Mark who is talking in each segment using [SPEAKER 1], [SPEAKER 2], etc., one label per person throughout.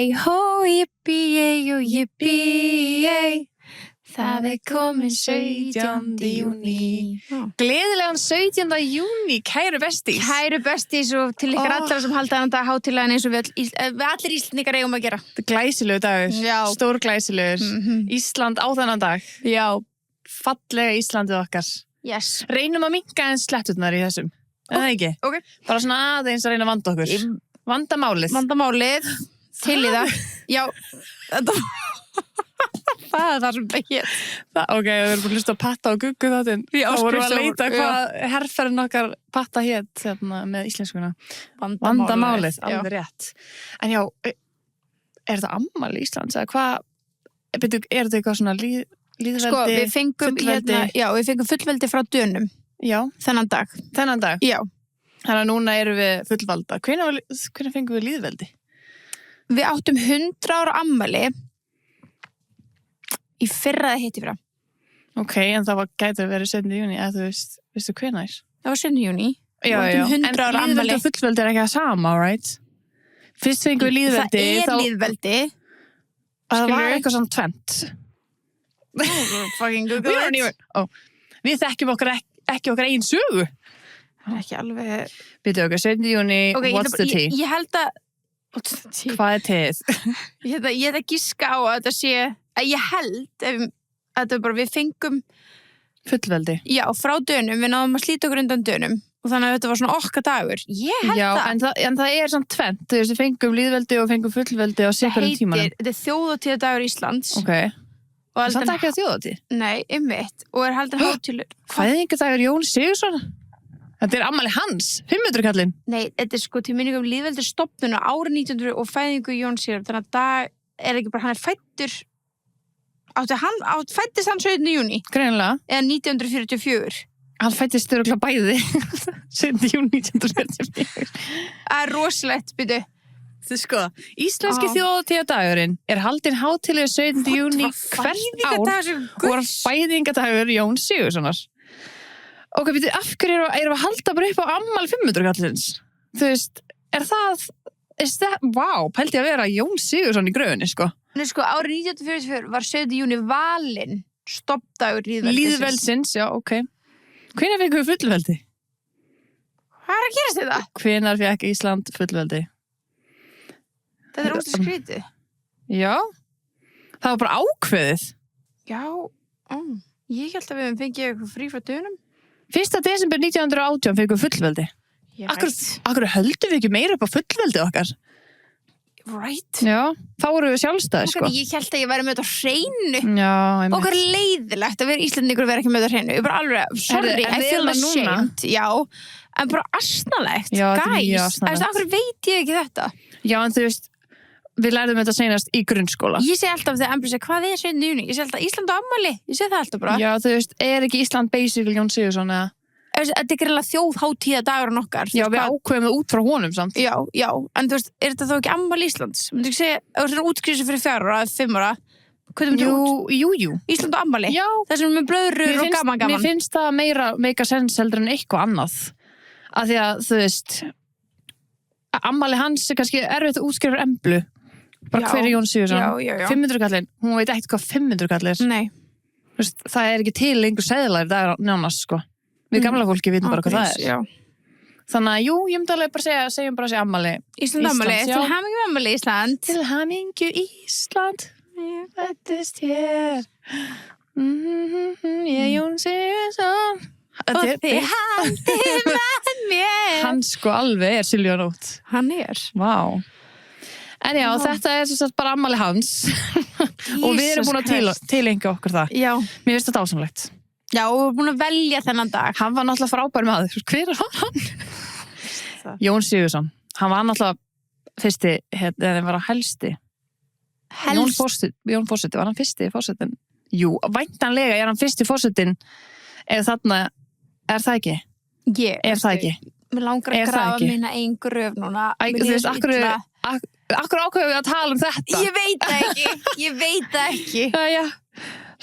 [SPEAKER 1] Hæ-hó, jippi-ei og jippi-ei, það komin 17. júní.
[SPEAKER 2] Gleðilegan 17. júní, kæru bestís.
[SPEAKER 1] Kæru bestís og til ykkur allra sem halda þennan dag hátíðlegan eins og við allir Íslendingar eigum að gera.
[SPEAKER 2] Þetta glæsilegu dagur,
[SPEAKER 1] Já.
[SPEAKER 2] stór glæsilegur. Ísland á þennan dag.
[SPEAKER 1] Já.
[SPEAKER 2] Fallega Íslandið okkar.
[SPEAKER 1] Yes.
[SPEAKER 2] Reynum að minnka eins sletturnar í þessum. Er það ekki?
[SPEAKER 1] Ok.
[SPEAKER 2] Bara svona aðeins að reyna að vanda okkur.
[SPEAKER 1] Vandamálið, til í það. Já, þetta það er það sem það hér.
[SPEAKER 2] Ok, við erum búin að hlusta að patta á guggu þáttinn. Þá vorum við að leita hvað herferðin okkar patta hétt með íslenskuna. Vandamálið, alveg rétt. En já, er þetta ammæli Íslands? Eða hvað, er þetta eitthvað svona líðveldi,
[SPEAKER 1] sko, við fengum við fengum fullveldi frá Dönum.
[SPEAKER 2] Já.
[SPEAKER 1] Þennan dag. Já.
[SPEAKER 2] Þannig að núna erum við fullvalda. Hvenær fengum við líðveldi?
[SPEAKER 1] Við áttum 100 ára ammæli í fyrra eða hitti fyrra.
[SPEAKER 2] Ok, en það gæti að vera 17. júní, eða þú veistu hvenær?
[SPEAKER 1] Það var 17. júní.
[SPEAKER 2] Já,
[SPEAKER 1] en
[SPEAKER 2] líðveldi og fullveldi er ekki það sama, right? Fyrst fengum við líðveldi.
[SPEAKER 1] Það líðveldi.
[SPEAKER 2] Það var eitthvað svona tvent.
[SPEAKER 1] Fucking Google it.
[SPEAKER 2] Við þekkjum ekki okkar eigin sögu.
[SPEAKER 1] Það er ekki alveg...
[SPEAKER 2] Býtu okkur, 17. júní, what's the tea?
[SPEAKER 1] Ég held að...
[SPEAKER 2] Hvað er teið?
[SPEAKER 1] Ég held að giska á að þetta sé... Ég held að þetta bara við fengum...
[SPEAKER 2] Fullveldi?
[SPEAKER 1] Já, frá Dönum. Við náðum að slíta okkur undan Dönum. Og þannig að þetta var svona okkar dagur. Ég held það.
[SPEAKER 2] Já, en það er svona tvent. Þú veist, við fengum líðveldi og fengum fullveldi á sérkvæðum tímanum.
[SPEAKER 1] Þetta er þjóðhátíðardagur Íslands.
[SPEAKER 2] Ok. Það er ekki að þjóðhátíð?
[SPEAKER 1] Nei, einmitt. Og er haldin hátíðlegur.
[SPEAKER 2] Fæðingardagur Jón Sigurðsson? Þetta er ammæli hans, 500 kallinn.
[SPEAKER 1] Nei, þetta er sko til minningum lýðveldi stofnun á árið 1900 og fæðingu Jón Sigurð. Þannig að dag er ekki bara, hann er fættur, fættist hann 17. júní.
[SPEAKER 2] Greinilega.
[SPEAKER 1] Eða 1944.
[SPEAKER 2] Hann fættist örugglega bæði, 17. júní 1944.
[SPEAKER 1] Það er rosalegt, byrju.
[SPEAKER 2] Þú sko, íslenski þjóðhátíðardagurinn er haldinn hátíðlegur 17. júní hvert ár og var fæðingadagur Jón Sigurðssonar. Ok, býttu, af hverju erum við að halda bara upp á ammæli 500 kallins? Þú veist, pældi að vera Jón Sigurðsson í gröfinni, sko.
[SPEAKER 1] Nei, sko, árið 1944 var 17. júní valinn stoppdagur
[SPEAKER 2] Lýðveldsins, já, ok. Hvenær fengum við fullveldi?
[SPEAKER 1] Hvað er að gerast þetta?
[SPEAKER 2] Hvenær fékk Ísland fullveldi?
[SPEAKER 1] Þetta er óslega skrítið.
[SPEAKER 2] Já, það var bara ákveðið.
[SPEAKER 1] Já, ég held að við fengið eitthvað frí frá Dönum.
[SPEAKER 2] 1. desember 1918 fengum við fullveldi. Akkur höldum við ekki meira upp á fullveldi okkar?
[SPEAKER 1] Right.
[SPEAKER 2] Já, þá vorum við sjálfstæði, sko.
[SPEAKER 1] Ég held að ég væri með þetta á hreinu.
[SPEAKER 2] Já, einmitt.
[SPEAKER 1] Okkar leiðilegt að vera Íslendingur og vera ekki með þetta á hreinu. Ég bara alveg, sorry, I feel ashamed. Já, en bara asnalegt.
[SPEAKER 2] Já,
[SPEAKER 1] guys, akkur veit ég ekki þetta?
[SPEAKER 2] Já, en þú veist, við lærðum þetta senast í grunnskóla.
[SPEAKER 1] Ég segi alltaf þegar Embri segir, hvað er 17. júní? Ég segi alltaf Ísland á ammæli. Ég segi það alltaf bara.
[SPEAKER 2] Já, þú veist, er ekki Ísland basically Jón Sigurðsson eða?
[SPEAKER 1] Þetta er greiðlega þjóðhátíðardagurinn okkar.
[SPEAKER 2] Já, við ákveðum það út frá honum samt.
[SPEAKER 1] Já, en þú veist, er þetta þá ekki ammæli Íslands? Myndu ekki segja, ef þú er útskriðsum fyrir 4 ára eða 5 ára, hvað myndu út? Jú. Ísland á ammæli? Já. Það sem er með blöðrur og gaman.
[SPEAKER 2] Mér finnst það meira make a sense heldur en eitthvað annað. Af því að, þú veist, ammæli hans er kannski erfitt að útskrifa fyrir Emblu. Bara hver er Jón Sigurðsson?
[SPEAKER 1] Já.
[SPEAKER 2] 500 kallinn, hún veit ekkert hvað 500 kall er.
[SPEAKER 1] Nei.
[SPEAKER 2] Þú veist, það er ekki til einhver seðlar í dag nánast, sko. Við gamla fólki vitum bara hvað það er.
[SPEAKER 1] Já.
[SPEAKER 2] Þannig að, ég myndi alveg bara segjum bara ammæli.
[SPEAKER 1] Ísland ammæli, til hamingju ammæli Ísland.
[SPEAKER 2] Til hamingju Ísland, ég fættist hér. Ég Jón Sigurðsson.
[SPEAKER 1] Og þið haldið með mér.
[SPEAKER 2] Hann sko alveg Silja Nótt.
[SPEAKER 1] Hann er.
[SPEAKER 2] Vá. En já, þetta er svo bara ammæli hans. Og við erum búin að tilengja okkur það. Já. Mér finnst þetta ásamlegt.
[SPEAKER 1] Já, og við erum búin að velja þennan dag.
[SPEAKER 2] Hann var náttúrulega frábær maður. Hver var hann? Jón Sigurðsson. Hann var náttúrulega fyrsti, eða var hann helsti? Jón Forseti, var hann fyrsti forsetin? Jú, væntanlega er hann fyrsti forsetin eða þarna, er það ekki? Er það ekki?
[SPEAKER 1] Mér langar að grafa mína einn gröf núna.
[SPEAKER 2] Þú veist, akkur ákveðum við að tala um þetta?
[SPEAKER 1] Ég veit það ekki.
[SPEAKER 2] Já.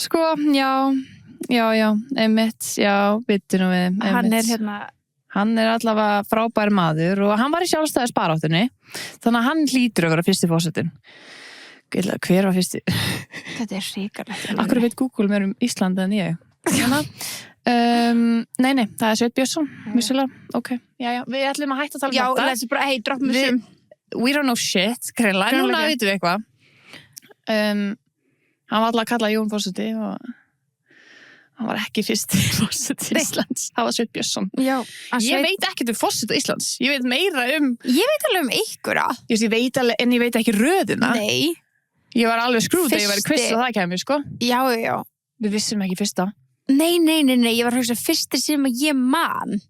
[SPEAKER 2] Sko, já, einmitt, já, byttu nú við.
[SPEAKER 1] Hann er
[SPEAKER 2] Hann allavega frábær maður og hann var í sjálfstæðisbaráttunni þannig að hann hlýtur að vera fyrsti forsetinn. Hver var fyrsti?
[SPEAKER 1] Þetta hrikalegt.
[SPEAKER 2] Akkur veit Google meir Íslandi en ég. Nei, það Sveinn Björnsson, vissulega. Ok, já, við ætlum að hætta að tala
[SPEAKER 1] þetta. Já, let's bara, hey, droppum við
[SPEAKER 2] We don't know shit, greinlega. Núna vitum við eitthvað. Hann var alltaf að kalla Jón forseti og hann var ekki fyrsti forseti Íslands. Það var Sveinn Björnsson.
[SPEAKER 1] Já.
[SPEAKER 2] Ég veit ekkert forseta Íslands. Ég veit meira
[SPEAKER 1] Ég veit alveg ykkur að.
[SPEAKER 2] Ég veit alveg, en ég veit ekki röðina.
[SPEAKER 1] Nei.
[SPEAKER 2] Ég var alveg skrúð þegar ég var í quiz og það kemur, sko.
[SPEAKER 1] Já.
[SPEAKER 2] Við vissum ekki fyrsta.
[SPEAKER 1] Nei. Ég var að hugsa fyrsti sem ég man.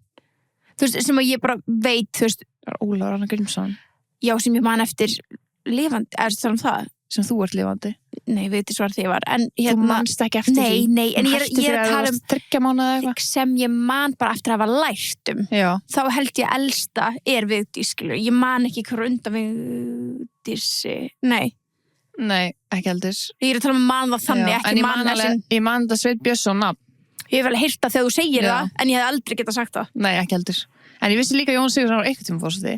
[SPEAKER 1] Þú veist, sem ég bara veit, þú veist.
[SPEAKER 2] Það var Ólafur Ragnar Grímsson.
[SPEAKER 1] Já, sem ég man eftir lifandi, það?
[SPEAKER 2] Sem þú ert lifandi.
[SPEAKER 1] Nei, veit svar þegar ég var. En,
[SPEAKER 2] þú manst ekki eftir því?
[SPEAKER 1] Nei, en ég að tala
[SPEAKER 2] 3 mánuði eitthvað.
[SPEAKER 1] Sem ég man bara eftir að hafa lært
[SPEAKER 2] Já.
[SPEAKER 1] Þá held ég elsta Vigdís, skilur. Ég man ekki hver undan Vigdísi. Nei,
[SPEAKER 2] ekki heldur.
[SPEAKER 1] Ég að tala man það þannig,
[SPEAKER 2] Já,
[SPEAKER 1] ekki man
[SPEAKER 2] þessin. Ég man það Sveinn Björnsson nafn.
[SPEAKER 1] Ég hef vel heyrt það þegar þú segir það, en ég hef aldrei getað sagt það.
[SPEAKER 2] Nei, ekki heldur. En ég vissi líka Jón Sigurðsson var eitthvað tíma fórseti.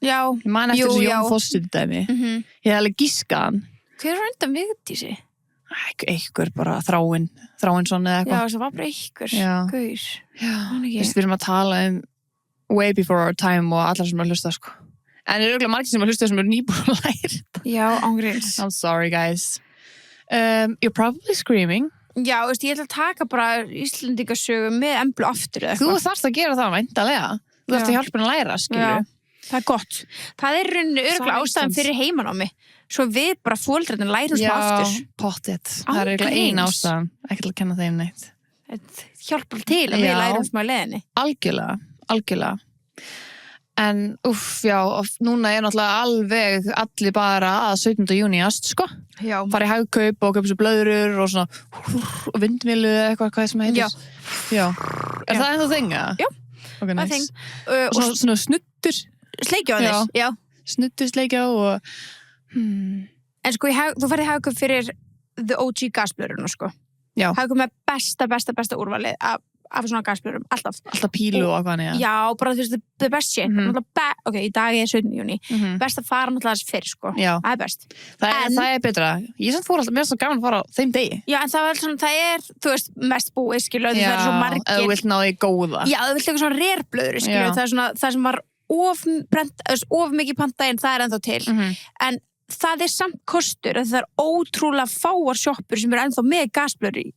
[SPEAKER 1] Já.
[SPEAKER 2] Ég man eftir þessu Jón fórseti dæmi. Ég hef alveg giskað hann.
[SPEAKER 1] Hver var undan Vigdísi?
[SPEAKER 2] Einhver bara Þráinsson eða eitthvað.
[SPEAKER 1] Já, það var bara einhver. Gaur.
[SPEAKER 2] Já. Við erum að tala way before our time og allar sem að hlusta, sko. En örugglega margir sem að hlusta sem eru nýbúin að læra.
[SPEAKER 1] Já, ángríns.
[SPEAKER 2] I'm sorry, guys. You're probably screaming.
[SPEAKER 1] Já, veist, ég ætla að taka bara Íslendingasögu með Emblu aftur eða
[SPEAKER 2] eitthvað. Þú þarft að gera það, væntanlega. Þú þarft að hjálpa henni að læra, skilur.
[SPEAKER 1] Það er gott. Það er örugglega ástæðan fyrir heimanámi. Svo við bara foreldrarnir lærum smá aftur.
[SPEAKER 2] Já, pottþétt. Það er örugglega ein ástæðan. Ekki til að kenna þeim neitt.
[SPEAKER 1] Hjálpar til að við lærum smá leiðinni.
[SPEAKER 2] Algjörlega. En, núna er náttúrulega alveg allir bara að 17. júníast, sko.
[SPEAKER 1] Já.
[SPEAKER 2] Fara í hagkaup og kaupa svo blöðrur og svona vindmilu eða eitthvað sem heitir. Já. Er það ennþá þing, eða?
[SPEAKER 1] Já.
[SPEAKER 2] Ok,
[SPEAKER 1] nice.
[SPEAKER 2] Þing. Og svona snuttur.
[SPEAKER 1] Sleikja á þess, já.
[SPEAKER 2] Snuttur sleikja og...
[SPEAKER 1] En sko, þú farið í hagkaup fyrir the OG gasblöðruna, sko.
[SPEAKER 2] Já.
[SPEAKER 1] Hagkaup með besta úrvalið af svona gasblöðrum, alltaf
[SPEAKER 2] pílu og hvað neða.
[SPEAKER 1] Já, bara þú veist, the best shit. Ok, í dag er 17. júní. Best að fara náttúrulega þess fyrr, sko.
[SPEAKER 2] Já.
[SPEAKER 1] Það er best.
[SPEAKER 2] Það er betra. Ég samt fór alltaf, mér er svo gaman að fara á þeim degi.
[SPEAKER 1] Já, en það er, þú veist, mest búið, skilur, það er svo margir.
[SPEAKER 2] Já, þú vilt ná því góða.
[SPEAKER 1] Já, þú vilt eitthvað svona rerblöður, skilur, það er svona, það sem var of mikið pantaðinn, það er ennþá til. En það er samt kostur að það er ótrúlega fáar sjoppur sem eru ennþá með gasblöður í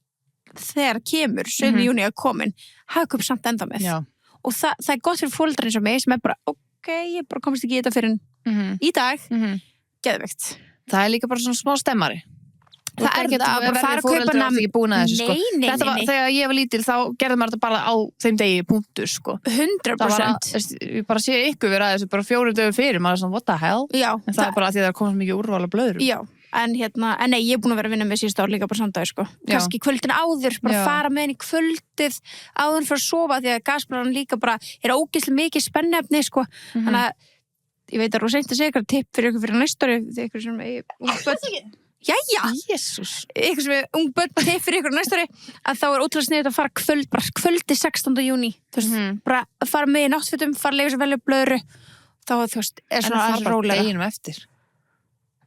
[SPEAKER 1] þegar kemur 7. júní að komin hagkaup samt enda með og það er gott fyrir foreldrar eins og mig sem er bara ok, ég bara komist ekki í þetta fyrir í dag geðveikt. Það
[SPEAKER 2] er líka bara svona smá stemmari.
[SPEAKER 1] Það er það að bara fara að kaupa
[SPEAKER 2] Nei. Þegar ég var lítil þá gerði maður þetta bara á þeim degi punktur, sko.
[SPEAKER 1] 100%.
[SPEAKER 2] Ég bara sé ykkur vera þessu bara 4 dögum fyrir maður er svona what the hell.
[SPEAKER 1] Já.
[SPEAKER 2] En það er bara að því það er komið mikið úrval af blöðrum.
[SPEAKER 1] Já. En nei, ég er búin að vera að vinna með síðustu ár líka bara samdagi, sko. Kannski kvöldin áður, bara fara með henni kvöldið áður fyrir að sofa því að gasblöðan líka bara er ógeðslega mikið spennefni, sko. Þannig að ég veit að rosa seint að segja eitthvað tipp fyrir ykkur fyrir næsta ári, ykkur sem Jæja!
[SPEAKER 2] Jesús!
[SPEAKER 1] Ykkur sem er ung börn tipp fyrir ykkur næsta ári að þá er ótrúlega sniðugt að fara kvöldi 16. júní. Þú veist, bara að fara með í náttfötum, fara að leifa sér velja blöðru. Þá, þú veist, er svona að rólega.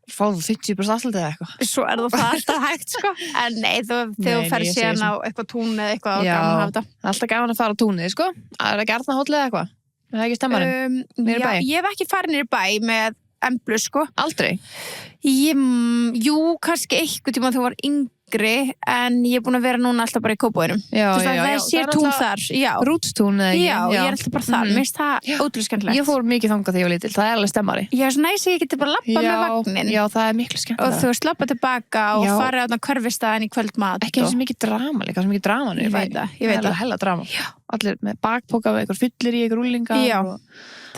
[SPEAKER 2] Fáðu 50% afslut eða eitthvað.
[SPEAKER 1] Svo er það alltaf hægt, sko. En nei, þegar þú ferð síðan á eitthvað tún eða eitthvað og gaman að hafa þetta.
[SPEAKER 2] Það er alltaf gaman að fara á túnið, sko. Það er ekki Arnarhóll eða eitthvað. Er það ekki stemmarinn? Niður í bæ?
[SPEAKER 1] Ég hef ekki farið niður í bæ með Emblu, sko.
[SPEAKER 2] Aldrei?
[SPEAKER 1] Jú, kannski eitthvað tíma þú var yngri, en ég er búin að vera núna alltaf bara í Kópavoginum. Það er sér tún þar.
[SPEAKER 2] Rútstún eða ekki?
[SPEAKER 1] Já, ég er alltaf bara þar. Mér finnst það ótrúlega skemmtilegt.
[SPEAKER 2] Ég fór mikið þangað þegar ég var lítil. Það er alveg stemmari.
[SPEAKER 1] Já, svo næs ég geti bara labbað með vagnin.
[SPEAKER 2] Já, það er miklu skemmtilega.
[SPEAKER 1] Og þú veist, labbað tilbaka og farið á hverfistæðin í kvöldmat.
[SPEAKER 2] Ekki eins og mikið drama líka, svo mikið drama nú.
[SPEAKER 1] Ég veit það.
[SPEAKER 2] Hella drama. Allir með bakpoka og einhver fyllir í einhver úlingar og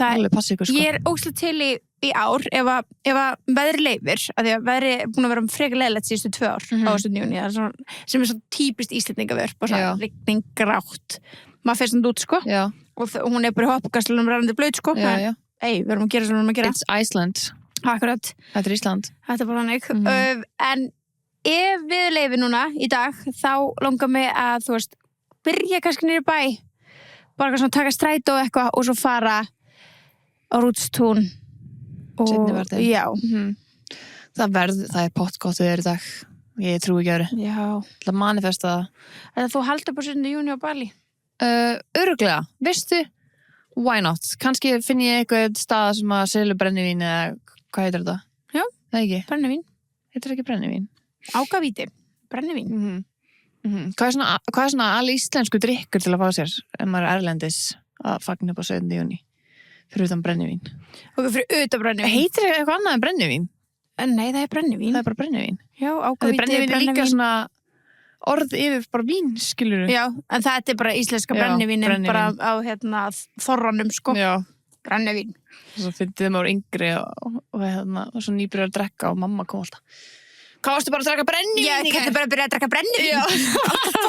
[SPEAKER 2] alveg passi ykkur, sko.
[SPEAKER 1] Ég er óslega til í ár ef að veðri leifir, af því að veðri er búin að vera frekar leiðilegt síðustu 2 ár á 17. júní, sem er svona típist Íslendingaverð, bara svona rigning grátt. Maður fer svona út, sko. Já. Og hún er bara í hoppgastlunum rannandi blöð, sko.
[SPEAKER 2] Já.
[SPEAKER 1] Við erum að gera sem við erum að gera.
[SPEAKER 2] It's Iceland.
[SPEAKER 1] Akkurat.
[SPEAKER 2] Þetta er Ísland.
[SPEAKER 1] Þetta er bara hannig. En ef við leifir núna í dag, þá langar mig að, þú veist, byrja kannski niður í bæ, bara svona taka strætó og eitthvað og svo fara á Rútstún
[SPEAKER 2] Seinni partinn.
[SPEAKER 1] já,
[SPEAKER 2] það er pottgott við í dag ég trúi ekki öðru
[SPEAKER 1] já
[SPEAKER 2] til að manifesta
[SPEAKER 1] eða þú haldur bara 7. júní á Bali
[SPEAKER 2] öruglega, veistu why not, kannski finn ég eitthvað stað sem að selja brennivín eða hvað heitir þetta?
[SPEAKER 1] Já.
[SPEAKER 2] Það ekki?
[SPEAKER 1] brennivín,
[SPEAKER 2] Heitir ekki brennivín?
[SPEAKER 1] ágavíti brennivín
[SPEAKER 2] Hvað er svona alveg íslensku drykkur til að fá sér ef maður er erlendis að fagna upp á 7. júní fyrir utan brennivín?
[SPEAKER 1] og fyrir utan brennivín
[SPEAKER 2] Heitir eitthvað annað en brennivín?
[SPEAKER 1] nei, það er brennivín
[SPEAKER 2] Það er bara brennivín.
[SPEAKER 1] já,
[SPEAKER 2] Það
[SPEAKER 1] ágavíti,
[SPEAKER 2] brennivín er líka svona orð yfir bara vín, skilur
[SPEAKER 1] já, en það er bara íslenska
[SPEAKER 2] Já,
[SPEAKER 1] brennivín en
[SPEAKER 2] brennivín.
[SPEAKER 1] bara á þorranum sko,
[SPEAKER 2] Já.
[SPEAKER 1] brennivín
[SPEAKER 2] Svo fyndið þeim ára yngri og svo nýbyrjar að drekka og mamma kom alltaf. Hvað varstu bara að drekka brennivín?
[SPEAKER 1] já, kannski bara að byrja að drekka brennivín
[SPEAKER 2] Já.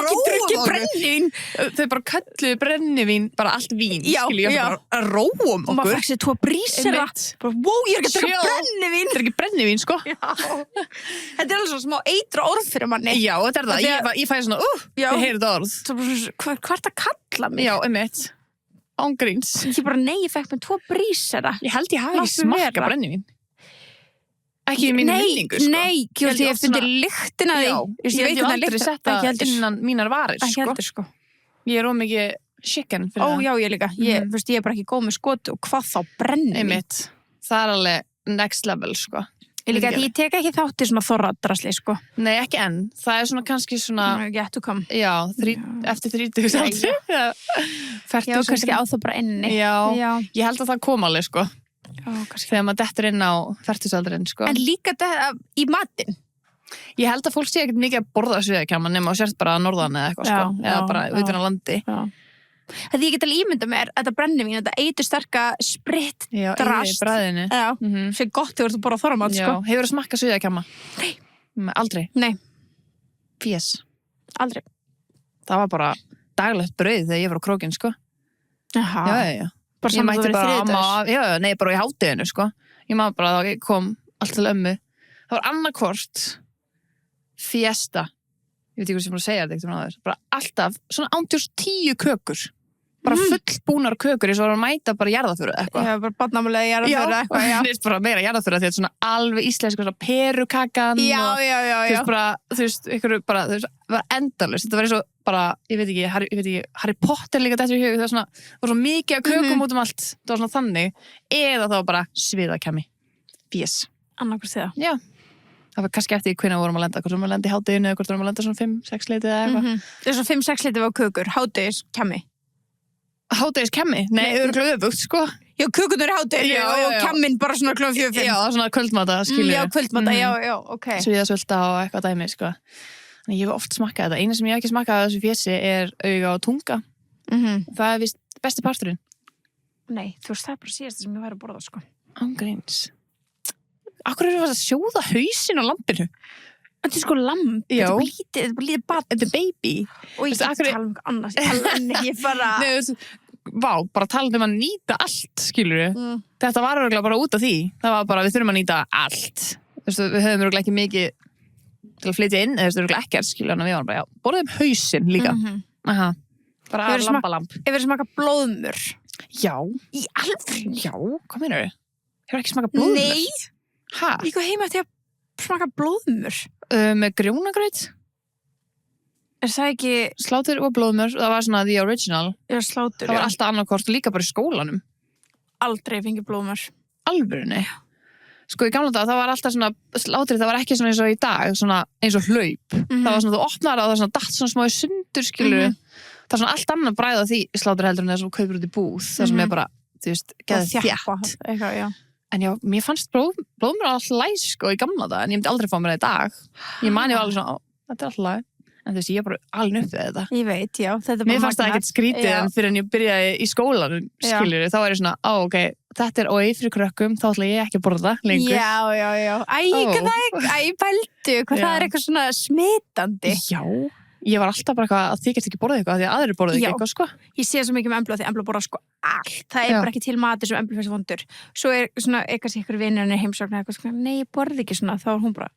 [SPEAKER 1] ekki drukkið brennivín
[SPEAKER 2] Þau bara kölluðu brennivín bara allt vín,
[SPEAKER 1] Já,
[SPEAKER 2] skilur ég
[SPEAKER 1] já.
[SPEAKER 2] bara að róum
[SPEAKER 1] og maður
[SPEAKER 2] okkur.
[SPEAKER 1] fekk sér 2 brísera
[SPEAKER 2] Einmitt.
[SPEAKER 1] bara, wow, ég er ekki að drekka
[SPEAKER 2] Sjá.
[SPEAKER 1] brennivín
[SPEAKER 2] Þetta er ekki brennivín, sko.
[SPEAKER 1] já, þetta er alveg svona smá eitra orð fyrir manni
[SPEAKER 2] Já, þetta er það.
[SPEAKER 1] Af því
[SPEAKER 2] Ég fæ svona,
[SPEAKER 1] Já.
[SPEAKER 2] ég heyri þetta orð.
[SPEAKER 1] Svo bara, hvað er það að kalla mig?
[SPEAKER 2] Já, einmitt. Ángríns.
[SPEAKER 1] Ég bara, nei, ég fekk mér 2 brísera
[SPEAKER 2] Ég held ég hafi
[SPEAKER 1] Láttu
[SPEAKER 2] smakka
[SPEAKER 1] vera.
[SPEAKER 2] brennivín. Ekki í mínu minningu, sko.
[SPEAKER 1] Nei, ég fundi lyktina því
[SPEAKER 2] Já, ég hef aldrei sett það innan mínar varir,
[SPEAKER 1] ekki
[SPEAKER 2] sko.
[SPEAKER 1] heldur sko
[SPEAKER 2] Ég er ómikið chicken fyrir
[SPEAKER 1] ó
[SPEAKER 2] það.
[SPEAKER 1] já, ég líka, ég er bara ekki góð með skotu og hvað þá brennivín
[SPEAKER 2] Einmitt. Það er alveg next level, sko.
[SPEAKER 1] ég líka, því ég tek ekki þátt í svona þorradrasli sko
[SPEAKER 2] Nei, ekki enn. Það er svona kannski svona,
[SPEAKER 1] get to come
[SPEAKER 2] já, eftir 30 aldri.
[SPEAKER 1] já, kannski á það bara inni
[SPEAKER 2] Já,
[SPEAKER 1] já,
[SPEAKER 2] ég held að það kom alveg, sko.
[SPEAKER 1] kannski
[SPEAKER 2] Þegar maður dettur inn á 40-aldurinn, sko.
[SPEAKER 1] en líka þetta í matinn
[SPEAKER 2] Ég held að fólk sé ekkert mikið að borða suðakjáma nema og sért bara að norðan eða eitthvað, sko.
[SPEAKER 1] Já,
[SPEAKER 2] Eða
[SPEAKER 1] já,
[SPEAKER 2] bara
[SPEAKER 1] já.
[SPEAKER 2] utan á landi.
[SPEAKER 1] þetta ég get alveg ímynda mér, þetta brennivín þetta eitur sterka spritt
[SPEAKER 2] Já,
[SPEAKER 1] Drast.
[SPEAKER 2] yfir bræðinu.
[SPEAKER 1] já, sem gott þegar þú borða þorramat
[SPEAKER 2] Já,
[SPEAKER 1] sko
[SPEAKER 2] hefur þú smakkað suðakjáma? Nei. Aldrei?
[SPEAKER 1] nei,
[SPEAKER 2] Fés.
[SPEAKER 1] aldrei
[SPEAKER 2] Það var bara daglegt brauð þegar ég var á krókinn, sko.
[SPEAKER 1] Jaha.
[SPEAKER 2] Já.
[SPEAKER 1] bara
[SPEAKER 2] Ég
[SPEAKER 1] saman
[SPEAKER 2] mætti
[SPEAKER 1] þú verið
[SPEAKER 2] bara
[SPEAKER 1] þriðjudags
[SPEAKER 2] já, nei, bara í hádeginu, sko. Ég maður bara að ég kom allt til ömmu. Það var annarkvort fiesta. Ég veit ekki hvað sem ég bara að segja þetta eitthvað náður. Bara alltaf, svona ándjós 10 kökur. Bara fullbúnar kökur eins og var að mæta bara jarðaföru eitthvað.
[SPEAKER 1] já, bara badnamulega ég er að fyrir eitthvað já,
[SPEAKER 2] það er bara meira jarðaföru því þetta er svona alveg íslensku svona perukakan
[SPEAKER 1] já,
[SPEAKER 2] og
[SPEAKER 1] já, já,
[SPEAKER 2] þú
[SPEAKER 1] já.
[SPEAKER 2] veist bara, þú veist, það var endalaust. Þetta var eins og bara, ég veit ekki, Harry Potter líka þetta í hug, það var svo mikið af kökum út um allt, það var svona þannig, eða þá bara sviðakæmi. Fés.
[SPEAKER 1] annarkvæmst það
[SPEAKER 2] Já. Það var kannski eftir hvenær vorum að lenda, hvort vorum að lenda í hádeginu eða hvort vorum að lenda svona 5-6 leitið eða eitthvað.
[SPEAKER 1] það er svona 5-6 litið á kökur, hádegis kemmi
[SPEAKER 2] Hádegis-kemmi? Nei, örugglega öfugt, sko.
[SPEAKER 1] já, kökunar í hádegis
[SPEAKER 2] Já,
[SPEAKER 1] og
[SPEAKER 2] já, já.
[SPEAKER 1] kemmin bara svona klón 4-5
[SPEAKER 2] Já, svona kvöldmata, skilur.
[SPEAKER 1] já, kvöldmata, já, ok
[SPEAKER 2] Sviðasvölda og eitthvað dæmi, sko. Þannig ég hef oft smakkað þetta. Eina sem ég hef ekki smakkað af þessu fjessi er auga og tunga. Það er vist besti parturinn.
[SPEAKER 1] nei, þú veist, það er bara síðast sem ég væri að borða sko
[SPEAKER 2] Ángríns. Akkur eru það að sjóða hausinn á lampinu?
[SPEAKER 1] þetta er sko lamb,
[SPEAKER 2] Já.
[SPEAKER 1] þetta er bara lítið bad
[SPEAKER 2] Þetta er baby.
[SPEAKER 1] og ég
[SPEAKER 2] Veistu,
[SPEAKER 1] get
[SPEAKER 2] af hverju-
[SPEAKER 1] tala um eitthvað annars ég tala um ég bara
[SPEAKER 2] Nei, þú veist, vá, bara talandi um að nýta allt, skilur við. Þetta var örugglega bara út af því. Það var bara, við þurfum að nýta allt. Þú veist, við höfum örugglega ekki mikið til að flytja inn, eða þú veist, örugglega ekkert, skilur, en við varum bara, já, borðum hausinn líka. Aha. Bara
[SPEAKER 1] Hefurðu
[SPEAKER 2] lambalamb.
[SPEAKER 1] ef við smakað blóðmur
[SPEAKER 2] Já.
[SPEAKER 1] í alveg
[SPEAKER 2] Já, hvað meinar þau? Hefur ekki smakað blóðmör?
[SPEAKER 1] nei,
[SPEAKER 2] Hæ?
[SPEAKER 1] ég kom heima til að smaka blóðmur
[SPEAKER 2] Með grjónagraut,
[SPEAKER 1] er það ekki
[SPEAKER 2] slátur og blóðmör, það var svona the original.
[SPEAKER 1] er slátur,
[SPEAKER 2] Það var alltaf annarkort líka bara í skólanum.
[SPEAKER 1] aldrei fengið blóðmur
[SPEAKER 2] Alvörunni. Sko í gamla dag, það var alltaf svona slátrið, það var ekki svona eins og í dag, svona eins og hlaup. Það var svona, þú opnar það og það var svona datt svona smá í sundur, skilur Það er svona allt annað bræð á því slátur heldur en það sem þú kaupir út í búð. Það sem er bara, þú veist, geðið þétt.
[SPEAKER 1] eitthvað, já
[SPEAKER 2] En já, mér fannst blóðmör alltaf læs, sko, í gamla dag, en ég myndi aldrei fá mér það í dag. Ég mani alveg svona, þetta er alltaf læg. En þú veist, ég er bara alveg upp við þetta.
[SPEAKER 1] ég veit, já, þetta er bara
[SPEAKER 2] Mér fannst það ekkert skrítið
[SPEAKER 1] Já.
[SPEAKER 2] en fyrir en ég byrjaði í skólanum, skilur þá er ég svona, ok, þetta er ói fyrir krökkum, þá ætla ég ekki að borða lengur.
[SPEAKER 1] já æ, pældu, hvað
[SPEAKER 2] Já.
[SPEAKER 1] það er eitthvað svona smitandi
[SPEAKER 2] Já, ég var alltaf bara eitthvað að þykist ekki borða eitthvað, því að aðrir borða ekki
[SPEAKER 1] Já.
[SPEAKER 2] eitthvað, sko.
[SPEAKER 1] ég sé svo mikið með emblu að því emblu borða sko allt það er
[SPEAKER 2] Já.
[SPEAKER 1] bara ekki til matur sem emblu fyrst vondur svo er svona eitthvað sér ykkur vinnirinn heimsókn eða eitthvað sko, nei, ég borði ekki svona þá er hún bara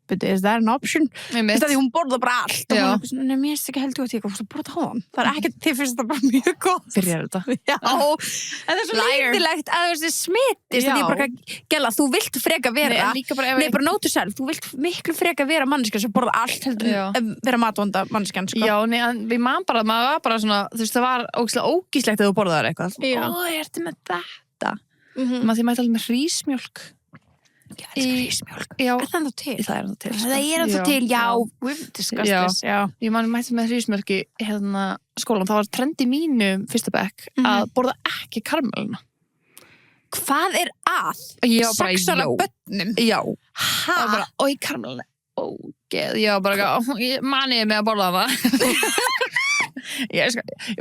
[SPEAKER 1] betur, is that an option?
[SPEAKER 2] Einmitt.
[SPEAKER 1] Því hún borða bara allt og
[SPEAKER 2] Já.
[SPEAKER 1] hún er svona, nei, mér finnst ekki heldur gott ég komst að borða háðan. Það er ekkert, þið finnst það bara mjög gott.
[SPEAKER 2] Byrjar þetta.
[SPEAKER 1] Já, en það er svo leiðilegt að þú smitist,
[SPEAKER 2] Já.
[SPEAKER 1] að ég bara, gæla, þú vilt freka vera,
[SPEAKER 2] Nei, en líka bara ef
[SPEAKER 1] nei, bara nótu selv, þú vilt miklu freka vera manneskja sem borða allt heldur
[SPEAKER 2] Já.
[SPEAKER 1] en vera matvonda manneskjan, sko.
[SPEAKER 2] Já, nei, en við man bara, maður var bara svona, þú veist, það var ógíslegt að þú borðaðar eitthvað.
[SPEAKER 1] Já.
[SPEAKER 2] Ó, ertu með þetta?
[SPEAKER 1] Mhm.
[SPEAKER 2] Maður því mætti alveg með hrísmjólk.
[SPEAKER 1] Ég elska hrísmjólk.
[SPEAKER 2] Já,
[SPEAKER 1] Er það ennþá til?
[SPEAKER 2] það er ennþá til. sko.
[SPEAKER 1] Það er ennþá til, já. We've discussed
[SPEAKER 2] Já.
[SPEAKER 1] this, já.
[SPEAKER 2] Ég man mætti með hrísmjólk í hérna skólan, það var trend í mínum fyrsta bekk að borða ekki karmelina.
[SPEAKER 1] Hvað er að?
[SPEAKER 2] Já, bara,
[SPEAKER 1] 6 ára
[SPEAKER 2] já.
[SPEAKER 1] börnum?
[SPEAKER 2] Já.
[SPEAKER 1] Ha?
[SPEAKER 2] Það var bara, oi, karmelina. Ógeð, ég var bara, maniði mig að borða það.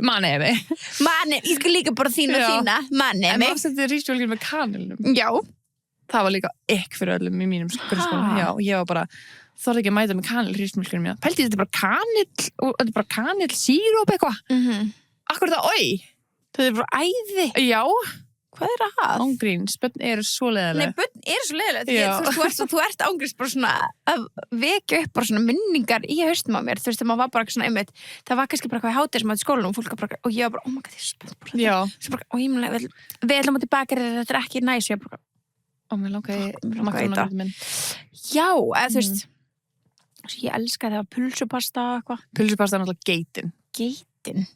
[SPEAKER 2] Maniði mig.
[SPEAKER 1] Manni, ég skal líka bara þína,
[SPEAKER 2] Já.
[SPEAKER 1] manni
[SPEAKER 2] En
[SPEAKER 1] mig.
[SPEAKER 2] maður setti hrísmjólkin með kanilnum.
[SPEAKER 1] Já.
[SPEAKER 2] Það var líka ekki fyrir öllum í mínum grunnskóla.
[SPEAKER 1] Ha?
[SPEAKER 2] Já, ég var bara, þorði ekki að mæta með kanil hrísmjólkinu mína. Pældi, þetta er bara kanil, og þetta er bara kanil, síróp eitthvað. Akkur það, oi.
[SPEAKER 1] Það er bara æði.
[SPEAKER 2] Já.
[SPEAKER 1] Hvað er að?
[SPEAKER 2] Ángríns, börn eru svo
[SPEAKER 1] Nei,
[SPEAKER 2] leiðileg.
[SPEAKER 1] börn er svo leiðilegt.
[SPEAKER 2] Já.
[SPEAKER 1] Þú ert ángriðs bara svona að vekja upp bara svona minningar í haustum á mér. Þú veist, þegar maður var bara svona einmitt. Það var kannski bara hvað í hátir sem að í skólanum og fólk bara, og ég var bara, oh my god, ég er spennt bara þetta.
[SPEAKER 2] Já.
[SPEAKER 1] Svo bara, og ég muni, við ætlum að tilbaka þetta er ekki næs. Ég bara,
[SPEAKER 2] Ó, mér langaði
[SPEAKER 1] Mér langaði í
[SPEAKER 2] makrónugröð minn.
[SPEAKER 1] já, eða þú veist, ég elska þegar pulsupasta og eitthvað.
[SPEAKER 2] Pulsupasta er náttúrulega geitin.
[SPEAKER 1] Geitin.